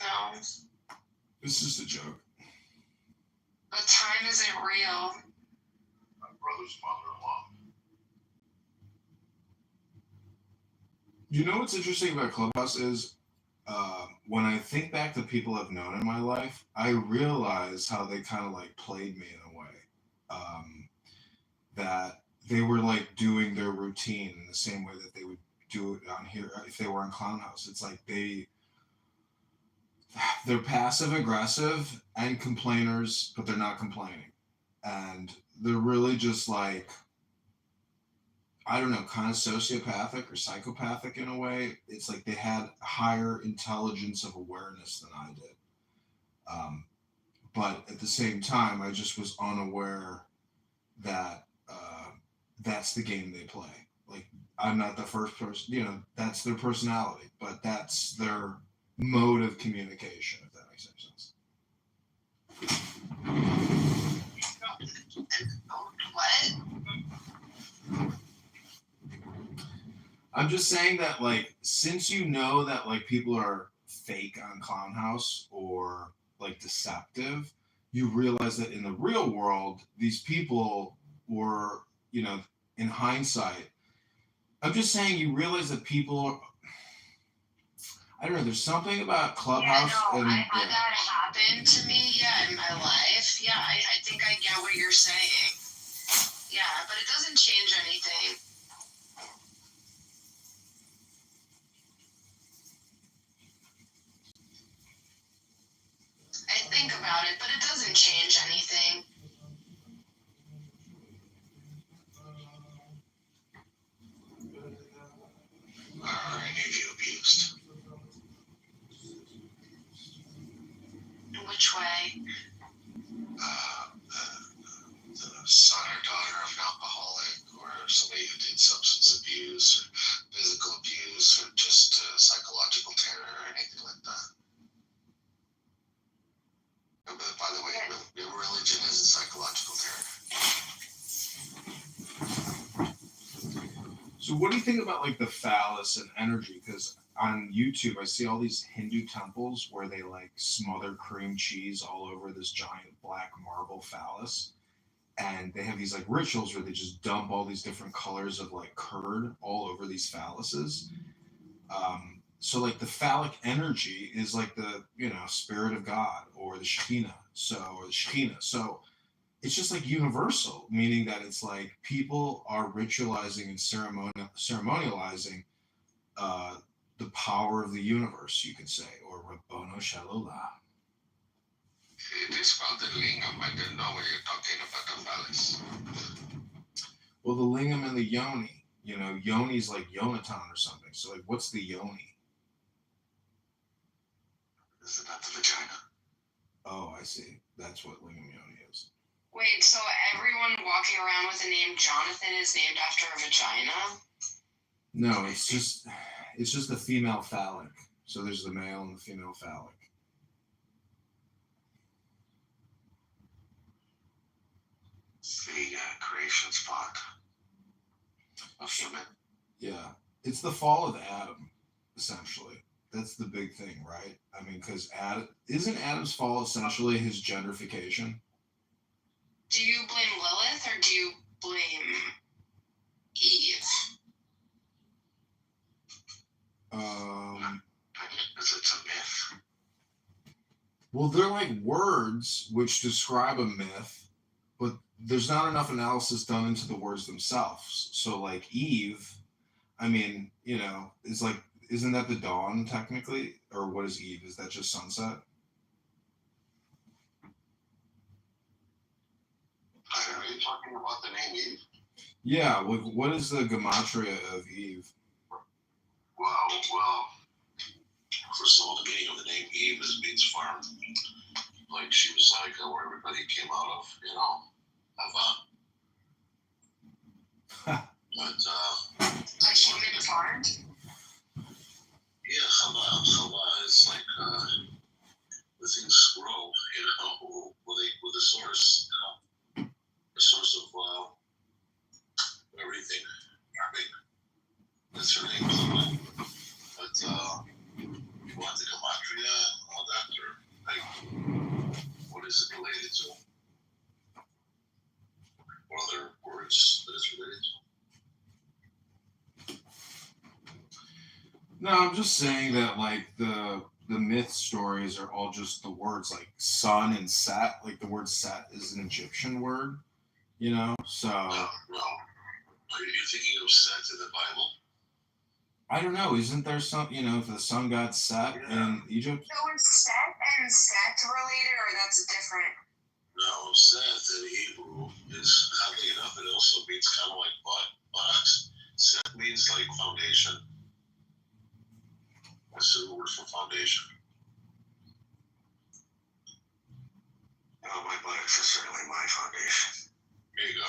No, It's just a joke. but time isn't real. My brother's mother-in-law. You know what's interesting about Clubhouse is when I think back to people I've known in my life, I realize how they kind of like played me in a way. That they were like doing their routine in the same way that they would do it on here if they were on Clown House. It's like they're passive aggressive and complainers, but they're not complaining. And they're really just like, I don't know, kind of sociopathic or psychopathic in a way. It's like they had higher intelligence of awareness than I did. But at the same time, I just was unaware that that's the game they play. Like, I'm not the first person, you know, that's their personality, but that's their mode of communication, if that makes any sense. What? I'm just saying that, like, since you know that, like, people are fake on Clown House or, like, deceptive, you realize that in the real world, these people were, you know, in hindsight, I'm just saying you realize that people, I don't know, there's something about Clubhouse. Yeah, no, and I had that happen to me, in my life. Yeah, I think I get what you're saying. Yeah, but it doesn't change anything. I think about it, but it doesn't change anything. Are any of you abused? In which way? The son or daughter of an alcoholic, or somebody who did substance abuse, or physical abuse, or just psychological terror, or anything like that. But by the way, religion isn't psychological terror. So what do you think about, like, the phallus and energy? Because on YouTube, I see all these Hindu temples where they, like, smother cream cheese all over this giant black marble phallus. And they have these, like, rituals where they just dump all these different colors of, like, curd all over these phalluses. So, like, the phallic energy is like the, you know, spirit of God or the Shekhinah. So it's just like universal, meaning that it's like people are ritualizing and ceremonializing the power of the universe, you could say, or Rabbono Shalala. It is called the lingam. I didn't know what you're talking about the phallus. Well, the lingam and the yoni, you know, yoni's like Yonatan or something. So, like, what's the yoni? Is it not the vagina? Oh, I see. That's what lingam yoni is. Wait, so everyone walking around with the name Jonathan is named after a vagina? No, it's just the female phallic. So there's the male and the female phallic. It's the creation spot of human. Yeah, it's the fall of Adam, essentially. That's the big thing, right? I mean, because isn't Adam's fall essentially his gentrification? Do you blame Lilith or do you blame Eve? Because it's a myth. Well, they're like words which describe a myth, but there's not enough analysis done into the words themselves. So, like Eve, I mean, you know, is like, isn't that the dawn technically, or what is Eve? Is that just sunset? Are you talking about the name Eve? Yeah. What is the gematria of Eve? Well, first of all, the meaning of the name Eve means farm. Like she was like where everybody came out of, you know, Hava. But Like she been farmed? yeah, Hava is like the things grow, you know, with the source, you know, the source of everything. I mean, that's her name, Hava. But you want the gematria, all that, or like, what is it related to? What other words that it's related to? No, I'm just saying that like the myth stories are all just the words like sun and Set. Like the word Set is an Egyptian word, you know. So No. Are you thinking of Set in the Bible? I don't know. Isn't there some, you know, the sun god Set in Egypt? So is Set and Set related, or that's different? No, Seth in Hebrew is, oddly enough, it also means kind of like buttocks. Seth means like foundation. That's the word for foundation. Oh, my buttocks are certainly my foundation. Here you go.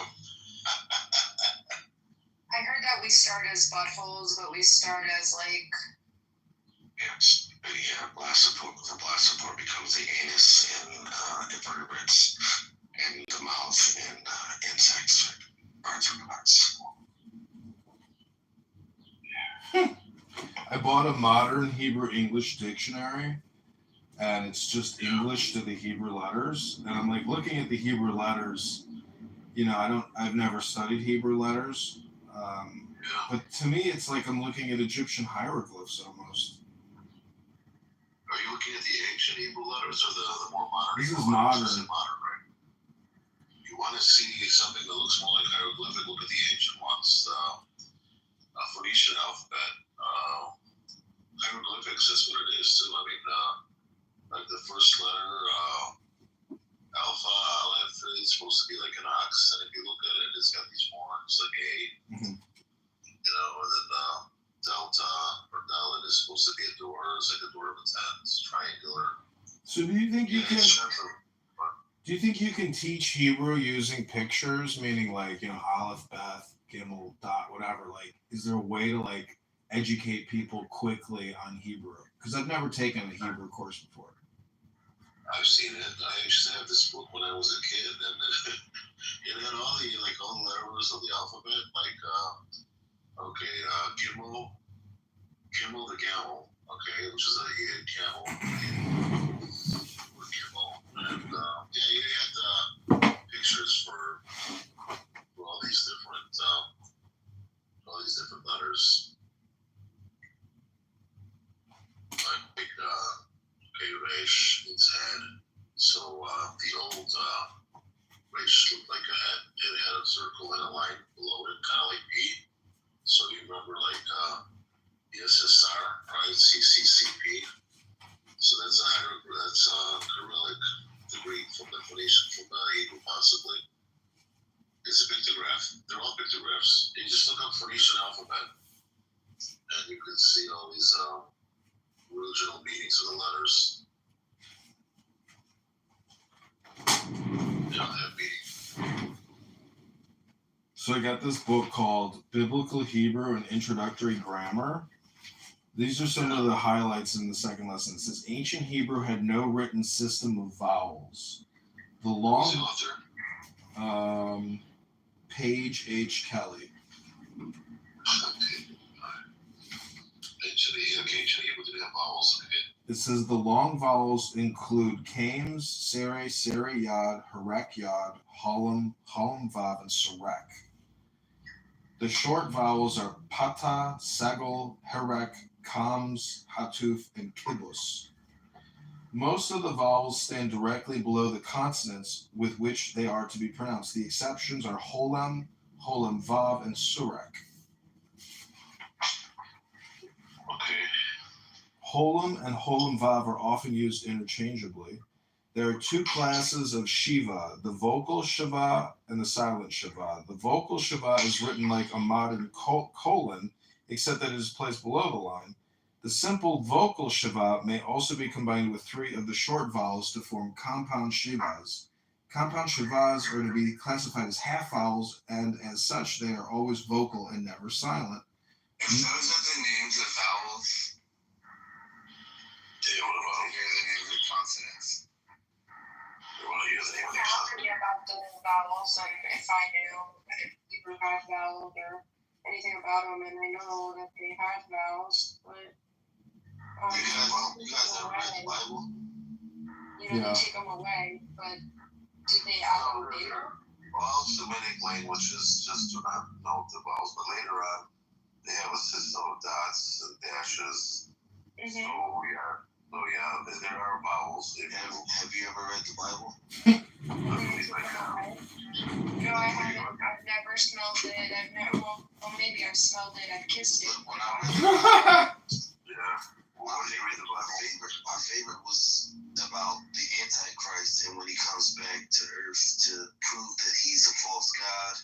I heard that we start as buttholes, but we start as like. Yes, yeah, the blastophore becomes the anus in invertebrates, and the mouth in insects, arthropods. I bought a modern Hebrew English dictionary, and it's just English to the Hebrew letters. And I'm like looking at the Hebrew letters. You know, I've never studied Hebrew letters, but to me, it's like I'm looking at Egyptian hieroglyphs almost. Are you looking at the ancient Hebrew letters or the more modern? This is Hebrew modern. letters? This is modern, right? You want to see something that looks more like hieroglyphic? Look at the ancient ones. The Phoenician alphabet. Hieroglyphics is what it is too. I mean, like the first letter, Alpha, Aleph, is supposed to be like an ox, and if you look at it, it's got these horns, like A. Mhm. You know, and then Delta or Dalet is supposed to be a door. It's like a door of a tent. It's triangular. So do you think you Yeah, can? it's sharper. Do you think you can teach Hebrew using pictures, meaning like, you know, Aleph, Beth, Gimel, Dot, whatever? Like, is there a way to like educate people quickly on Hebrew? Because I've never taken a Hebrew course before. I've seen it. I used to have this book when I was a kid, and it had all the letters of the alphabet, like Gimel the camel, okay, which is a camel, or Gimel, and you had pictures for all these different letters, like Resh means head, so the old Resh looked like a head. It had a circle and a line below it, kind of like B. So you remember like the SSR, right? CCCP. So that's Cyrillic, the Greek from the Phoenician, from the Hebrew possibly. It's a pictograph. They're all pictographs. You just look up Phoenician alphabet, and you can see all these original meanings of the letters. They don't have meaning. So I got this book called Biblical Hebrew and Introductory Grammar. These are some of the highlights in the second lesson. It says ancient Hebrew had no written system of vowels. The Who's the long author? Page H. Kelly. Ancient Hebrew didn't have vowels. It says the long vowels include kames, sere, sere yod, harek yod, holam, holam vav, and sarek. The short vowels are pata, sagol, herek, kams, hatuf, and kibbutz. Most of the vowels stand directly below the consonants with which they are to be pronounced. The exceptions are holam, holam vav, and surek. Okay. Holam and holam vav are often used interchangeably. There are two classes of shiva, the vocal shiva and the silent shiva. The vocal shiva is written like a modern colon, except that it is placed below the line. The simple vocal shiva may also be combined with three of the short vowels to form compound shivas. Compound shivas are to be classified as half vowels, and as such, they are always vocal and never silent. If those are the names of vowels, They want to here's the names of consonants. hear the name of I the don't forget about the vowels, and if I knew if Hebrew had vowels or anything about them, and I know that they had vowels, but You guys ever read the Bible? you know, they take them away, but do they add them later? Well, Semitic languages just do not know the vowels, but later on, they have a system of dots and dashes. So yeah, there are vowels. Have you ever read the Bible? No, I haven't. I've never smelled it. I've never. Well, maybe I've smelled it. I've kissed it. When I was Yeah. When you read the Bible, my favorite was about the Antichrist and when he comes back to Earth to prove that he's a false god,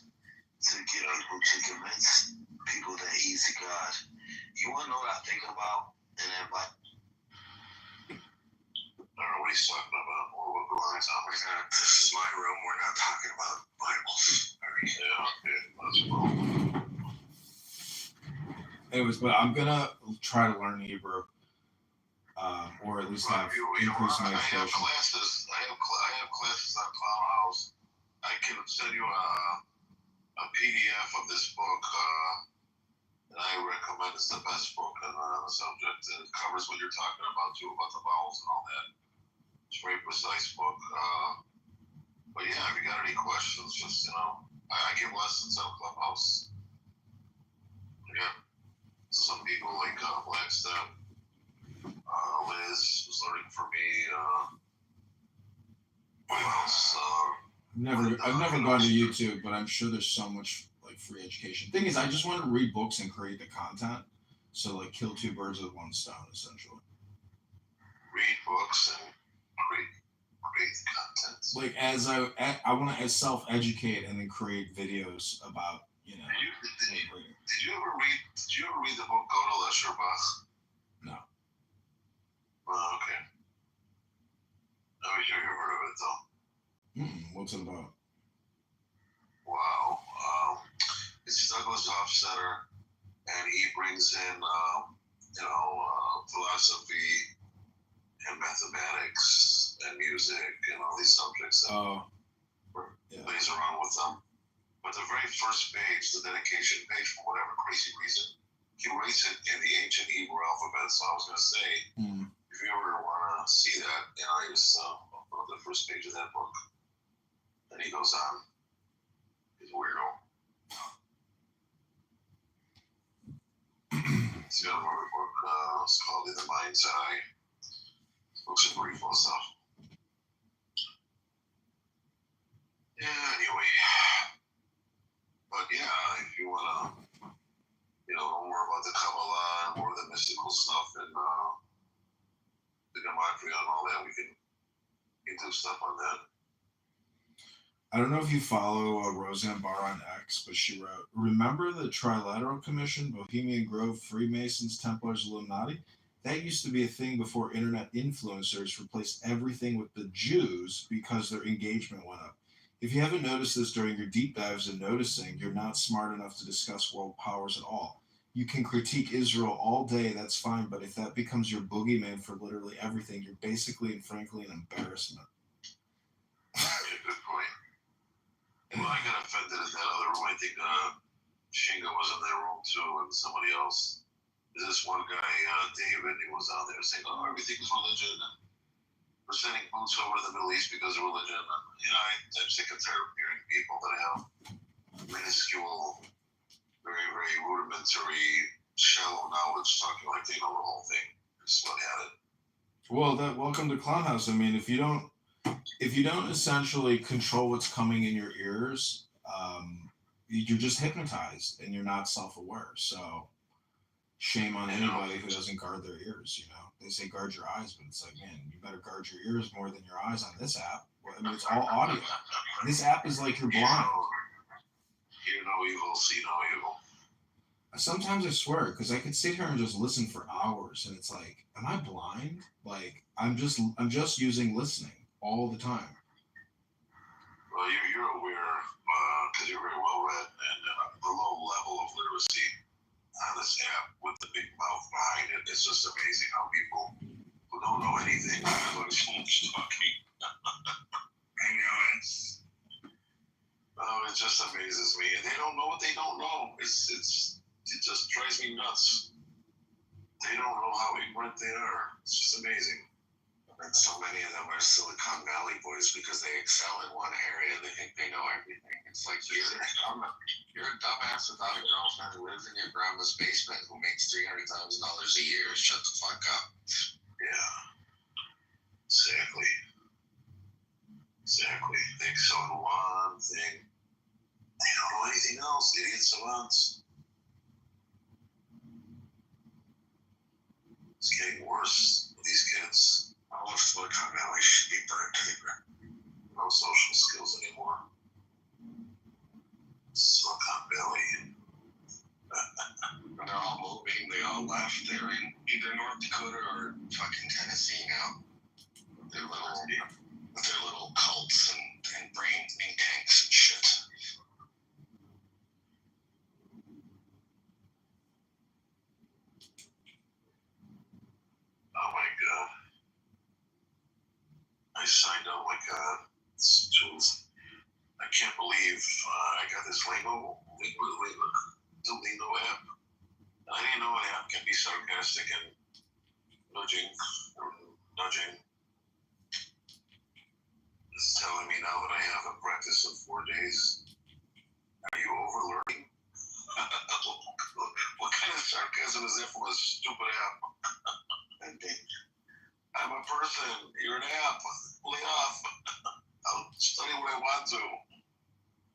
to get people to convince people that he's a god. You want to know what I think about in that Bible? I don't know what he's talking about. What belongs on right now. This is my room. We're not talking about Bible. Yeah, okay. That's cool. Anyways, but I'm gonna try to learn Hebrew, or at least have increase my I have education. classes. I have classes on Clownhouse. I can send you a PDF of this book. And I recommend it's the best book on the subject. It covers what you're talking about too, about the vowels and all that. It's a very precise book. But yeah, if you got any questions, just I give lessons on Clubhouse. Yeah, some people like Blackstep, Liz was learning from me. What else? I've never gone to YouTube, but I'm sure there's so much like free education. Thing is, I just want to read books and create the content. So like kill two birds with one stone, essentially. Read books and create content. Like as I want to self-educate and then create videos about Did you ever read the book Godel Escher Bach? No. Oh, okay. I'm sure you heard of it though. What's it about? Wow. It's Douglas Hofstadter, and he brings in philosophy and mathematics and music and all these subjects. Plays around with them. But the very first page, the dedication page, for whatever crazy reason, he writes it in the ancient Hebrew alphabet. So I was going to say, if you ever want to see that, it's on the first page of that book. And he goes on. He's a weirdo. He's got another book. It's called In the Mind's Eye. Books are pretty full of stuff. Yeah, anyway. But yeah, if you want to, know more about the Kabbalah and more of the mystical stuff and the gematria and all that, we can do stuff on that. I don't know if you follow Roseanne Barr on X, but she wrote, "Remember the Trilateral Commission, Bohemian Grove, Freemasons, Templars, Illuminati? That used to be a thing before internet influencers replaced everything with the Jews because their engagement went up. If you haven't noticed this during your deep dives and noticing, you're not smart enough to discuss world powers at all. You can critique Israel all day, that's fine, but if that becomes your boogeyman for literally everything, you're basically and frankly an embarrassment." Yeah, good point. Well, I got offended at that other room. I think Shinga was in that room too, and somebody else. This one guy, David, he was out there saying, "Oh, everything is religion, and we're sending boots over to the Middle East because of religion." And, I'm sick and tired of hearing people that have minuscule, very, very rudimentary, shallow knowledge talking like they know the whole thing. Just what at it. Well, welcome to Clownhouse. I mean, if you don't essentially control what's coming in your ears, you're just hypnotized and you're not self-aware. So shame on anybody who doesn't guard their ears. They say guard your eyes, but it's like, man, you better guard your ears more than your eyes on this app. I mean, it's all audio. This app is like you're blind. Hear no evil, see no evil. Sometimes I swear, because I could sit here and just listen for hours, and it's like, am I blind? Like I'm just using listening all the time. Well, you're aware because you're very well read, and the low level of literacy on this app with the big mouth behind it. It's just amazing how people who don't know anything are talking. I know it just amazes me, and they don't know what they don't know. It just drives me nuts. They don't know how ignorant they are. It's just amazing. And so many of them are Silicon Valley boys because they excel in one area. They think they know everything. It's like you're a dumbass without a girlfriend who lives in your grandma's basement who makes $300,000 a year. Shut the fuck up. Yeah. Exactly. They excel in one thing. They don't know anything else. Idiot savants. It's getting worse with these kids. All of Silicon Valley should be burned to the ground. No social skills anymore. Silicon Valley. When they're all moving, they all left. They're in either North Dakota or fucking Tennessee now. With their little cults and brain think tanks and shit. Oh my god. I signed up like I can't believe I got this Lego app. I didn't know an app can be sarcastic and nudging. It's telling me now that I have a practice of 4 days. Are you overlearning? What kind of sarcasm is that from a stupid app? I'm a person. You're an app. Lay off. I'll study what I want to.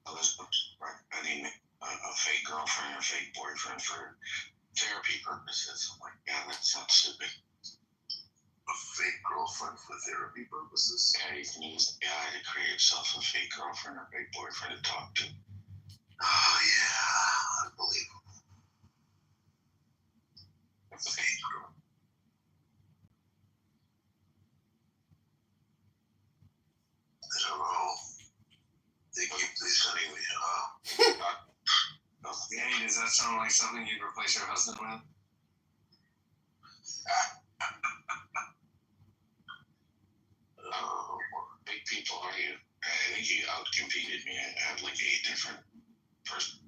I was recommending a fake girlfriend or fake boyfriend for therapy purposes. I'm like, yeah, that sounds stupid. A fake girlfriend for therapy purposes? Yeah, you can use AI to create yourself a fake girlfriend or fake boyfriend to talk to. Oh, yeah. Unbelievable. Fake girl. I don't know. They keep sending me, Danny, does that sound like something you'd replace your husband with? Big people, are you? I think you outcompeted me. I had like 8 different first.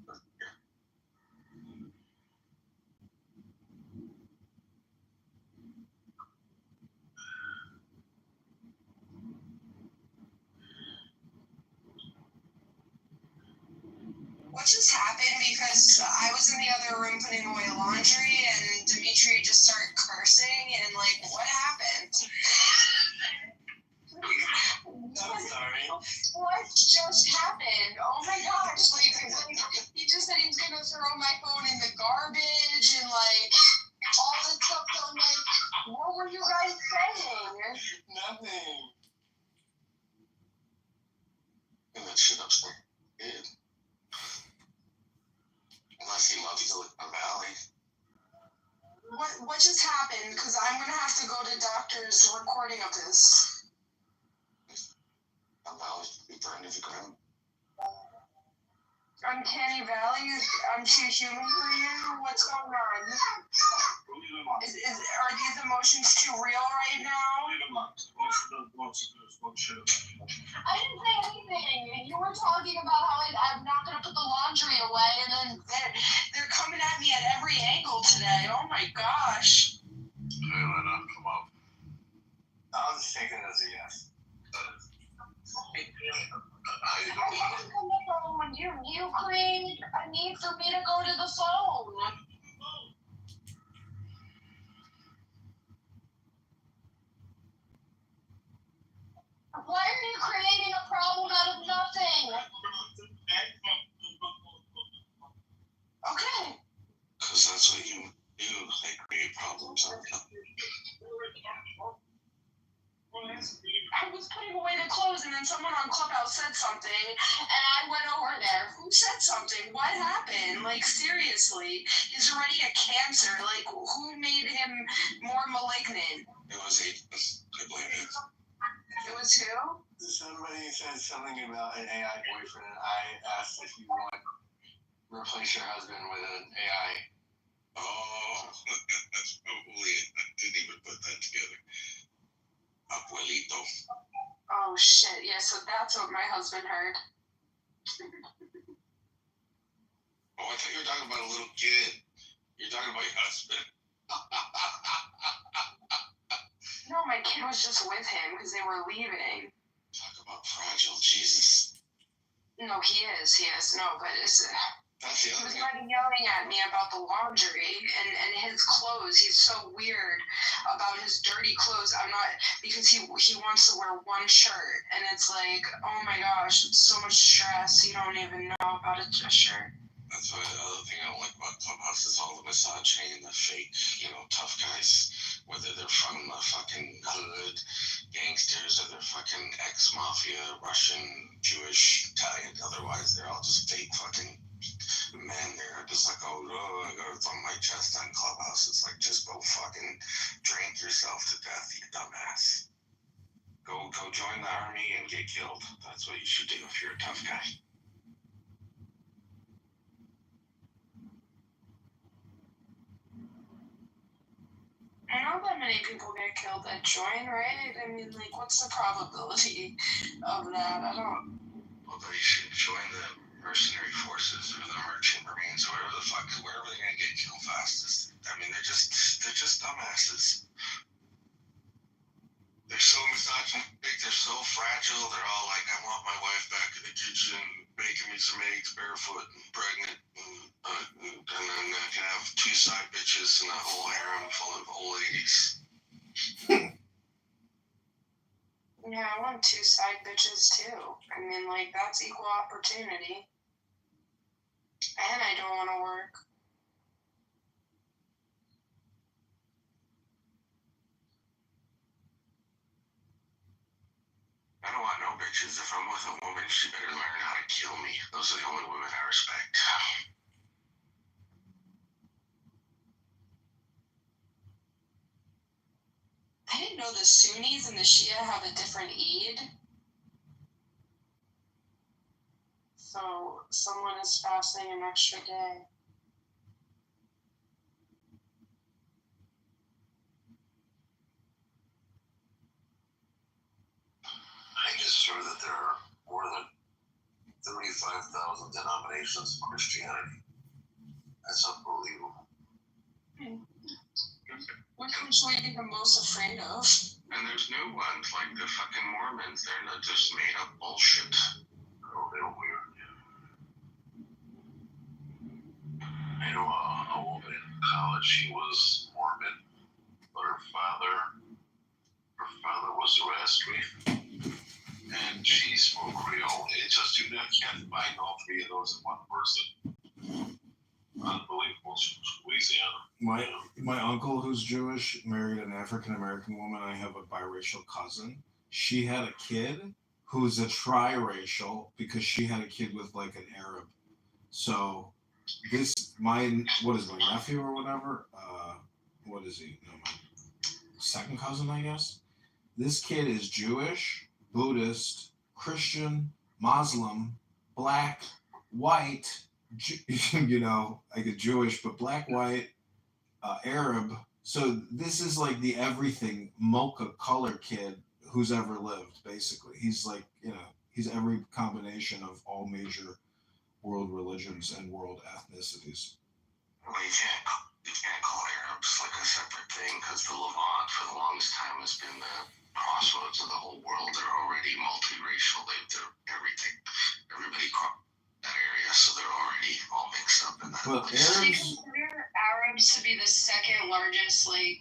What just happened? Because I was in the other room putting away laundry and Dimitri just started cursing and like, what happened? I'm sorry. What just happened? Oh my gosh, like he just said he was gonna throw my phone in the garbage and like all this stuff. So I'm like, what were you guys saying? Nothing. And that shit upstairs. Good. Unless he loves Silicon Valley. What just happened? Because I'm gonna have to go to doctor's recording of this. Valley should be burned to the ground. Uncanny Valley? I'm too human for you? What's going on? Are these emotions too real right now? I didn't say anything. You were talking about how I'm not going to put the laundry away, and then They're coming at me at every angle today. Oh my my gosh. Lena, come up. I'll just take it as a yes. How you doing? On the phone when you Ukraine. I need for me to go to the phone. Why are you creating a problem out of nothing? Okay. Because that's what you do. They create problems out of nothing. I was putting away the clothes and then someone on Clubhouse said something and I went over there. Who said something? What happened? Like, seriously. He's already a cancer. Like, who made him more malignant? It was agents. I blame it. It was who? Somebody said something about an AI boyfriend, and I asked if you want to replace your husband with an AI. Oh, that's probably it. I didn't even put that together. Abuelito. Oh, shit. Yeah, so that's what my husband heard. Oh, I thought you were talking about a little kid. You're talking about your husband. No, my kid was just with him because they were leaving. Talk about fragile, Jesus. No, he is. No, but it's... That's the He other was thing. already yelling at me about the laundry and his clothes. He's so weird about his dirty clothes. I'm not, because he wants to wear one shirt, and it's like, oh my gosh, it's so much stress. You don't even know about a shirt. That's why the other thing I don't like about Clubhouse is all the misogyny and the fake, tough guys. Whether they're from the fucking hood, gangsters, or they're fucking ex-mafia, Russian, Jewish, Italian, otherwise they're all just fake fucking men. They're just like, oh, I got it on my chest on Clubhouse. It's like, just go fucking drink yourself to death, you dumbass. Go join the army and get killed. That's what you should do if you're a tough guy. I know that many people get killed that join, right? I mean, like, what's the probability of that? I don't... Well, they should join the mercenary forces or the merchant marines or wherever they're gonna get killed fastest. I mean, they're just dumbasses. They're so misogynistic, they're so fragile, they're all like, I want my wife back in the kitchen, baking me some eggs barefoot and pregnant, and then I can have 2 side bitches and a whole harem full of old ladies. Yeah, I want 2 side bitches too. I mean, like, that's equal opportunity. And I don't want to work. I don't want no bitches. If I'm with a woman, she better learn how to kill me. Those are the only women I respect. I didn't know the Sunnis and the Shia have a different Eid. So someone is fasting an extra day. I just heard that there are more than 35,000 denominations of Christianity. That's unbelievable. Which one should we be the most afraid of? And there's new ones, like the fucking Mormons. They're not just made up bullshit. Oh, they're weird. I know a woman in college, she was Mormon, but her father was Zoroastrian, and she spoke Creole. It just, you can't find all 3 of those in one person. Unbelievable. She was Louisiana. My uncle, who's Jewish, married an African American woman. I have a biracial cousin. She had a kid who's a triracial because she had a kid with like an Arab. So my nephew or whatever? What is he? No, my second cousin, I guess. This kid is Jewish, Buddhist, Christian, Muslim, black, white, like a Jewish, but black, white, Arab. So this is like the everything mocha color kid who's ever lived, basically. He's like, he's every combination of all major world religions and world ethnicities. Well, you can't call Arab Europe's like a separate thing because the Levant for the longest time has been the crossroads of the whole world. They're already multiracial. They're everything. Everybody that area, so they're already all mixed up in that. But Do you Arabs, consider Arabs to be the second largest, like,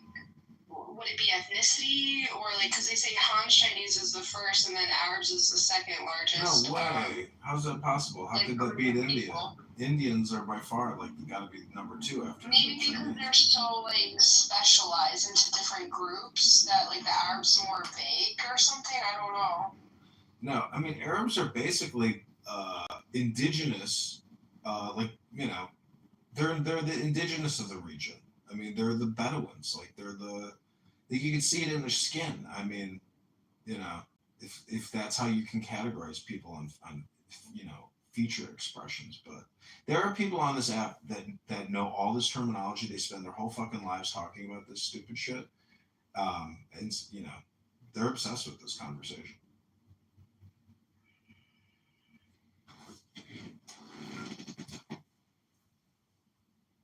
would it be ethnicity or like, because they say Han Chinese is the first and then Arabs is the second largest? no way. How's that possible? How like, could that group beat of India? people? Indians are by far like gotta be number 2 after Maybe the because Chinese. they're so like specialized into different groups that like the Arabs more vague or something. I don't know. No, I mean Arabs are basically indigenous, like they're the indigenous of the region. I mean they're the Bedouins, like you can see it in their skin. I mean, if that's how you can categorize people on feature expressions, but there are people on this app that know all this terminology. They spend their whole fucking lives talking about this stupid shit, and they're obsessed with this conversation.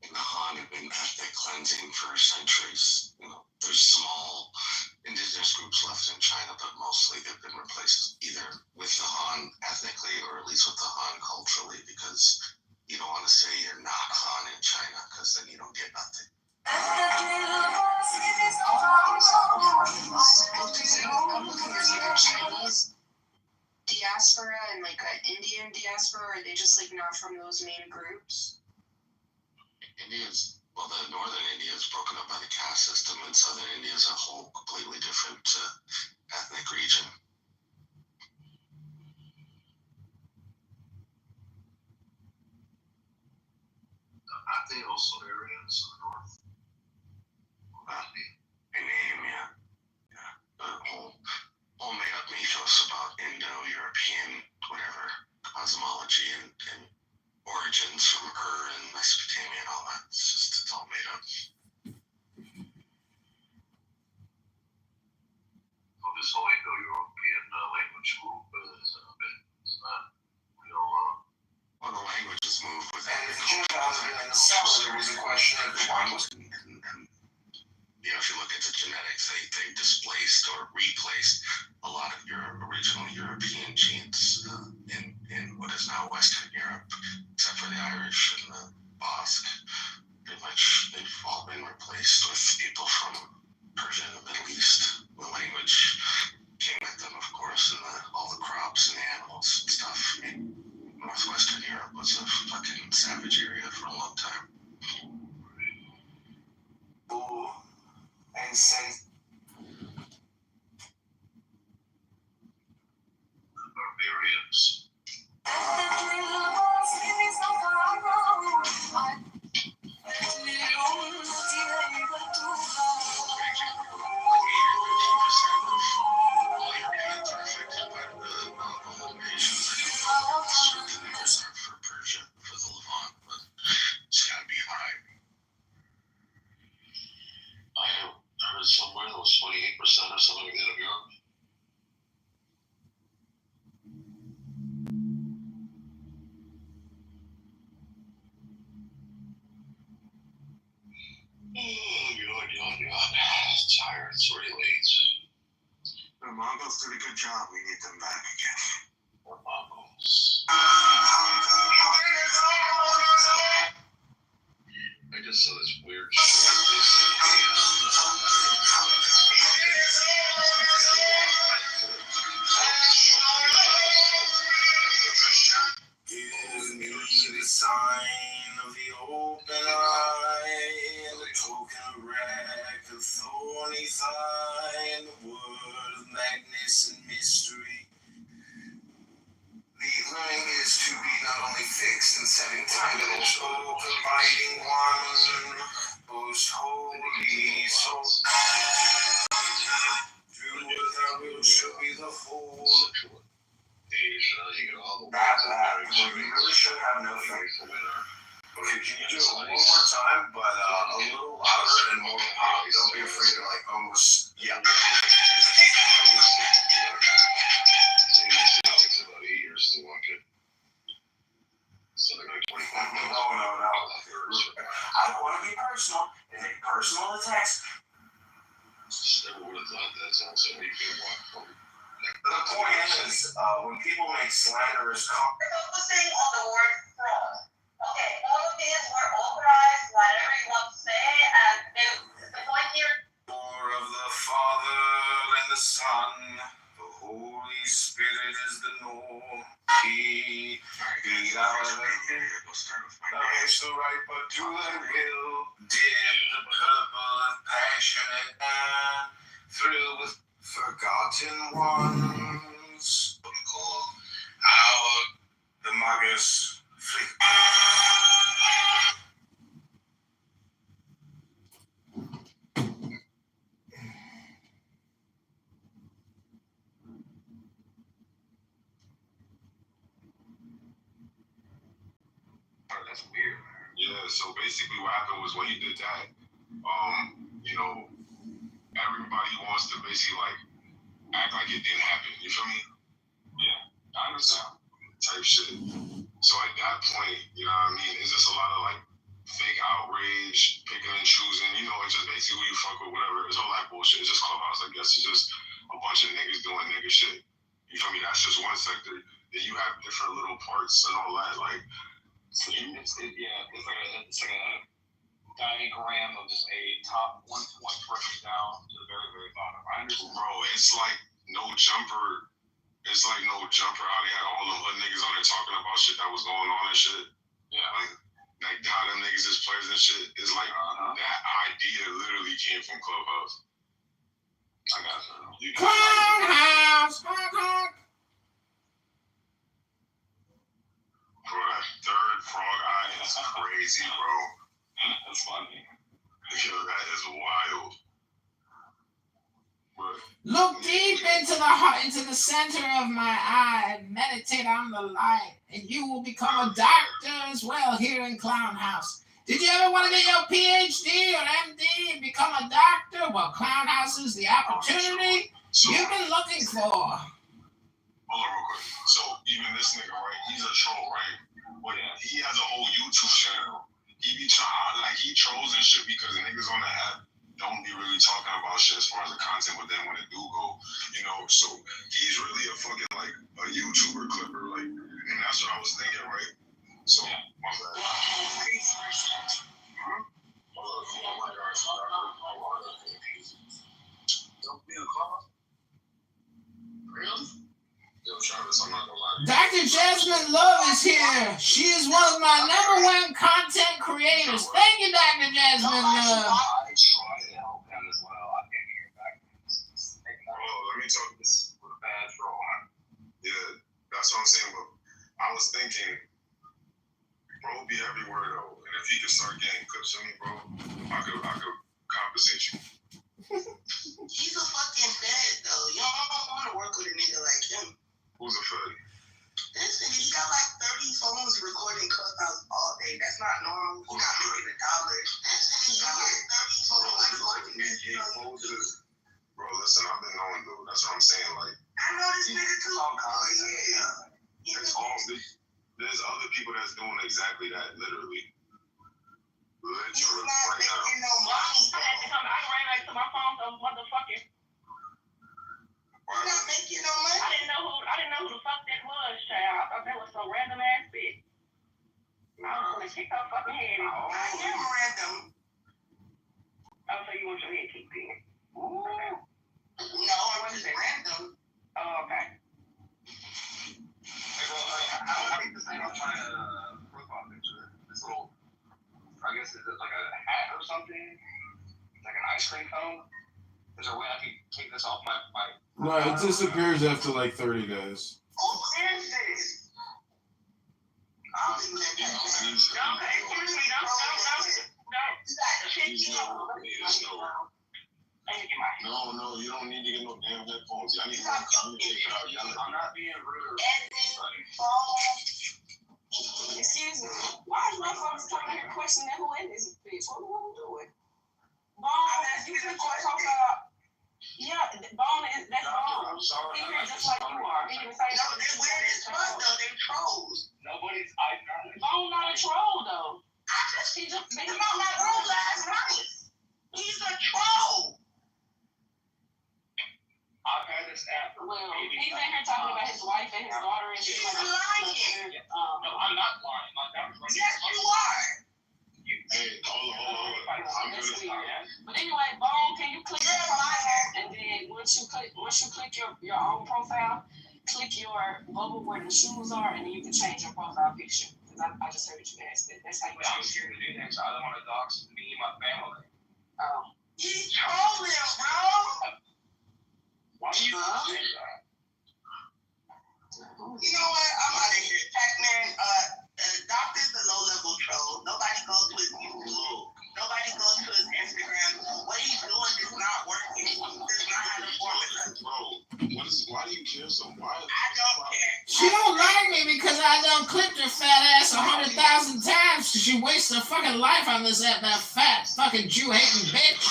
The Han have been ethnic cleansing for centuries. There's small indigenous groups left in China, but mostly they've been replaced either with the Han ethnically or at least with the Han culturally, because you don't want to say you're not Han in China because then you don't get nothing. There's like a Chinese diaspora and like an Indian diaspora, or are they just like not from those main groups? The northern India is broken up by the caste system, and southern India is a whole completely different ethnic region. Aren't they also Aryans in the north? They name, yeah. The whole made-up mythos about Indo-European, whatever, cosmology and origins from Ur and Mesopotamia and all that. It's all made up. Well, this whole Indo-European language group is not real. Well, the languages move with And it. if you check out in the South, there was a question of why was If you look at the genetics, they displaced or replaced a lot of your original European genes in what is now Western Europe, except for the Irish and the Basque. Pretty much they've all been replaced with people from Persia and the Middle East. The language came with them, of course, and all the crops and the animals and stuff. I mean, Northwestern Europe was a fucking savage area for a long time. and say Barbarians. For Persia, for the Levant, but it's gotta be high. I heard somewhere that was 28% or something like that of Europe. God. Tired. It's already late. The Mongols did a good job. We need them back again. Or Mongols. I just saw this weird shit. They sent Give me the sign of the open eye, and the token of wreck, a thorny thigh, and the word of madness and mystery. The learning is to be not only fixed and set in time, but also abiding one, most holy soul. Do with our will shall be the whole. Asia, you get all the We really should have no faith. Okay, can you do it one more time, but a little louder and more pop? Don't be afraid to almost yell. It takes about 8 years to walk it. So they're like 25 minutes. No. I don't want to be personal. It take personal attacks. Never would have thought that sounds so you could walk. The point is, when people make slanderous comments. Focusing on the word fraud. Okay, all of these were authorized, whatever you want to say, and the point here. Of the Father and the Son, the Holy Spirit is the norm. He thou hast the right, but do thy will. Dip the purple of passionate man, thrill with forgotten ones. The Magus flick. That's weird. Yeah, so basically what happened was when he did that, you know, everybody wants to basically like act like it didn't happen. You feel me? Yeah, I understand. Type shit. So at that point, you know what I mean, it's just a lot of like fake outrage, picking and choosing, you know, it's just basically who you fuck with, whatever. It's all that bullshit. It's just Clubhouse, I guess. It's just a bunch of niggas doing nigga shit. You feel me? That's just one sector. Then you have different little parts and all that, like. It's like a diagram of just a top 1 point breaking down to the very, very bottom. I understand. Bro, it's like no jumper. It's like no jumper how they had all the hood niggas on there talking about shit that was going on and shit. Yeah. Like how them niggas is players and shit. It's like that idea literally came from Clubhouse. I got you. Clubhouse. Bro, that third frog eye is crazy, bro. That's funny. Yo, that is wild. But Look deep into the heart, into the center of my eye, and meditate on the light, and you will become a doctor as well here in Clown House. Did you ever want to get your PhD or MD and become a doctor? Well, Clown House is the opportunity you've been looking for. Hold on real quick. So even this nigga, right? He's a troll, right? But he has a whole YouTube channel. He be trying, like he trolls and shit because niggas on the app don't be really talking about shit as far as the content, but then when it do go, you know, so he's really a fucking like a YouTuber clipper, like, and that's what I was thinking, right? So my bad. Don't be a call. Really? Yo, Travis, I'm not gonna lie. Dr. Jasmine Love is here. She is one of my #1 content creators. Thank you, Dr. Jasmine Love. I try to help them as well. I can't hear back. Let me talk this with a bad throw. Yeah, that's what I'm saying. But I was thinking, bro, be everywhere though. And if he could start getting clips of me, bro, I could compensate you. He's a fucking fed though. Y'all don't want to work with a nigga like him. Who's a fed? This nigga, he got like 30 phones recording Clubhouse all day. That's not normal. He's not making $1. This nigga, he got like 30 phones recording this. Bro, listen, I've been knowing, dude. That's what I'm saying. Like, I know this nigga too. There's other people that's doing exactly that, literally. He's Literally, not right now. making no money. I ran back to my phone, so motherfucking. He's not making no money. I didn't know who the fuck that was, child. I thought that was some random ass bitch. I was gonna kick her fucking head off. I am random. Oh, so you want your head kicked in? Okay. No, I'm just random. Oh, okay. Hey, well, I think this thing I'm trying to profile picture. This little, I guess, is it like a hat or something? Like an ice cream cone? Is there a way I can take this off my No, it disappears after like 30 days. Who is this? I don't even know that. No, you don't need to get no damn headphones. Y'all need to communicate out. I'm not being rude. Excuse me. Why is my phone coming here questioning who in this bitch? What do we doing? Bone, you can talk about. Yeah, Bone is that's Bone. I'm sorry. He here just like you are. He even say No, they weird as fuck though. They trolls. Nobody's. Bone not a troll though. He just came out my room last night. this app. Well, he's in here talking about his wife and his daughter and shit like that. No, I'm not lying. Like, that was right. Yes, you are. Hey, hold on. I'm That's gonna. weird. But anyway, Bone, can you click your profile? And then once you click your own profile, click your bubble where the shoes are, and then you can change your profile picture. Because I just heard you asked it. That's how you I'm change scared to do that because I don't want to dox me and my family. it. He's trolling, bro. Why do you say that? You know what? I'm out of here. Pac-Man, Doctor's a low-level troll. Nobody goes to his YouTube. Nobody goes to his Instagram. What he's doing is not working. He does not have a formula. Bro, why do you care so much? I don't care. She don't like me because I done clipped her fat ass 100,000 times. She wastes her fucking life on this app, that fat fucking Jew-hating bitch.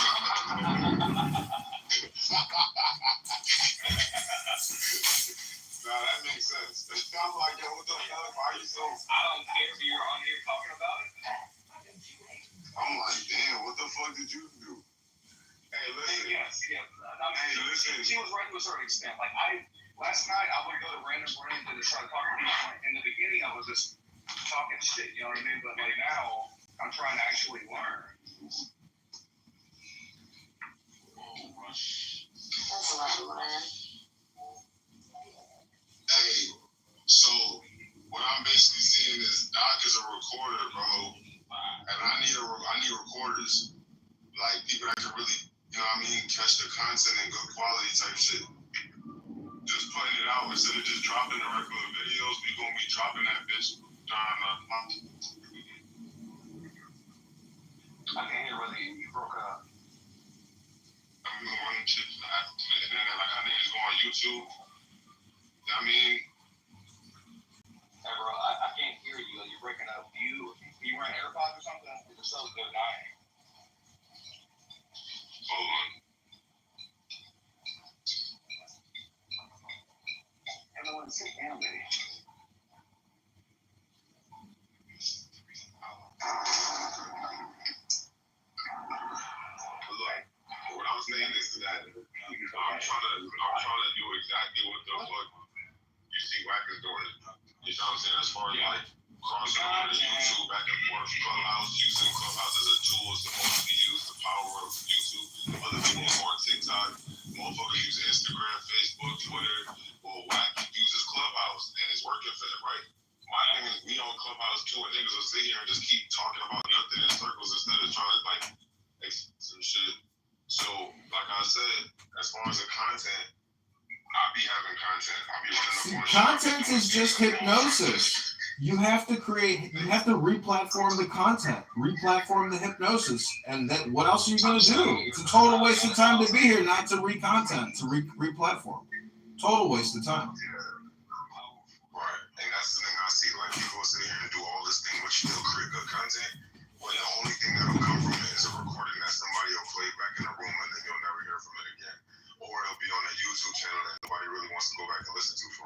Nah, that makes sense. I'm like, yo, what the fuck? Why are you so? I don't care if you're on here talking about it. I'm like, damn, what the fuck did you do? Hey, listen. Yes. I mean, Hey, listen. She was right to a certain extent. Like, last night I would go to random brands and try to talk to people. In the beginning, I was just talking shit, you know what I mean? But like now, I'm trying to actually learn. That's a lot of learn. Hey, so what I'm basically seeing is Doc is a recorder, bro, and I need recorders, like people that can really, you know what I mean, catch the content and good quality type shit. Just putting it out instead of just dropping the regular videos. We gonna be dropping that bitch during the month. I can't hear whether you broke up. I'm gonna run shit to the internet like I niggas go on YouTube. I mean, Hey, bro, I can't hear you. You're breaking up. You wearing AirPods or something? Because so they're dying. hold on. Everyone sit down, baby. Look, what I was saying is that I'm trying to do exactly what the fuck you see Wack is doing. You know what I'm saying? As far as like crossing over to YouTube back and forth, Clubhouse, using Clubhouse as a tool is supposed to be used, the power of YouTube. Other people who are on TikTok, motherfuckers use Instagram, Facebook, Twitter. Well, Wack uses Clubhouse and it's working for him, right? My thing is we on Clubhouse too, and niggas will sit here and just keep talking about nothing in circles instead of trying to like some shit. So, like I said, as far as the content, I'll be having content. I'll be running up on Content is just hypnosis. You have to re-platform the content, re-platform the hypnosis, and then what else are you gonna do? It's a total waste of time to be here, not to re-content, to re-platform. Total waste of time. Right, and that's the thing I see. Like people will sit here and do all this thing, but still create good content. Well, the only thing that'll come from it is a recording that somebody will play back in the room, and then you'll never hear from it again. Or it'll be on a YouTube channel that nobody really wants to go back and listen to for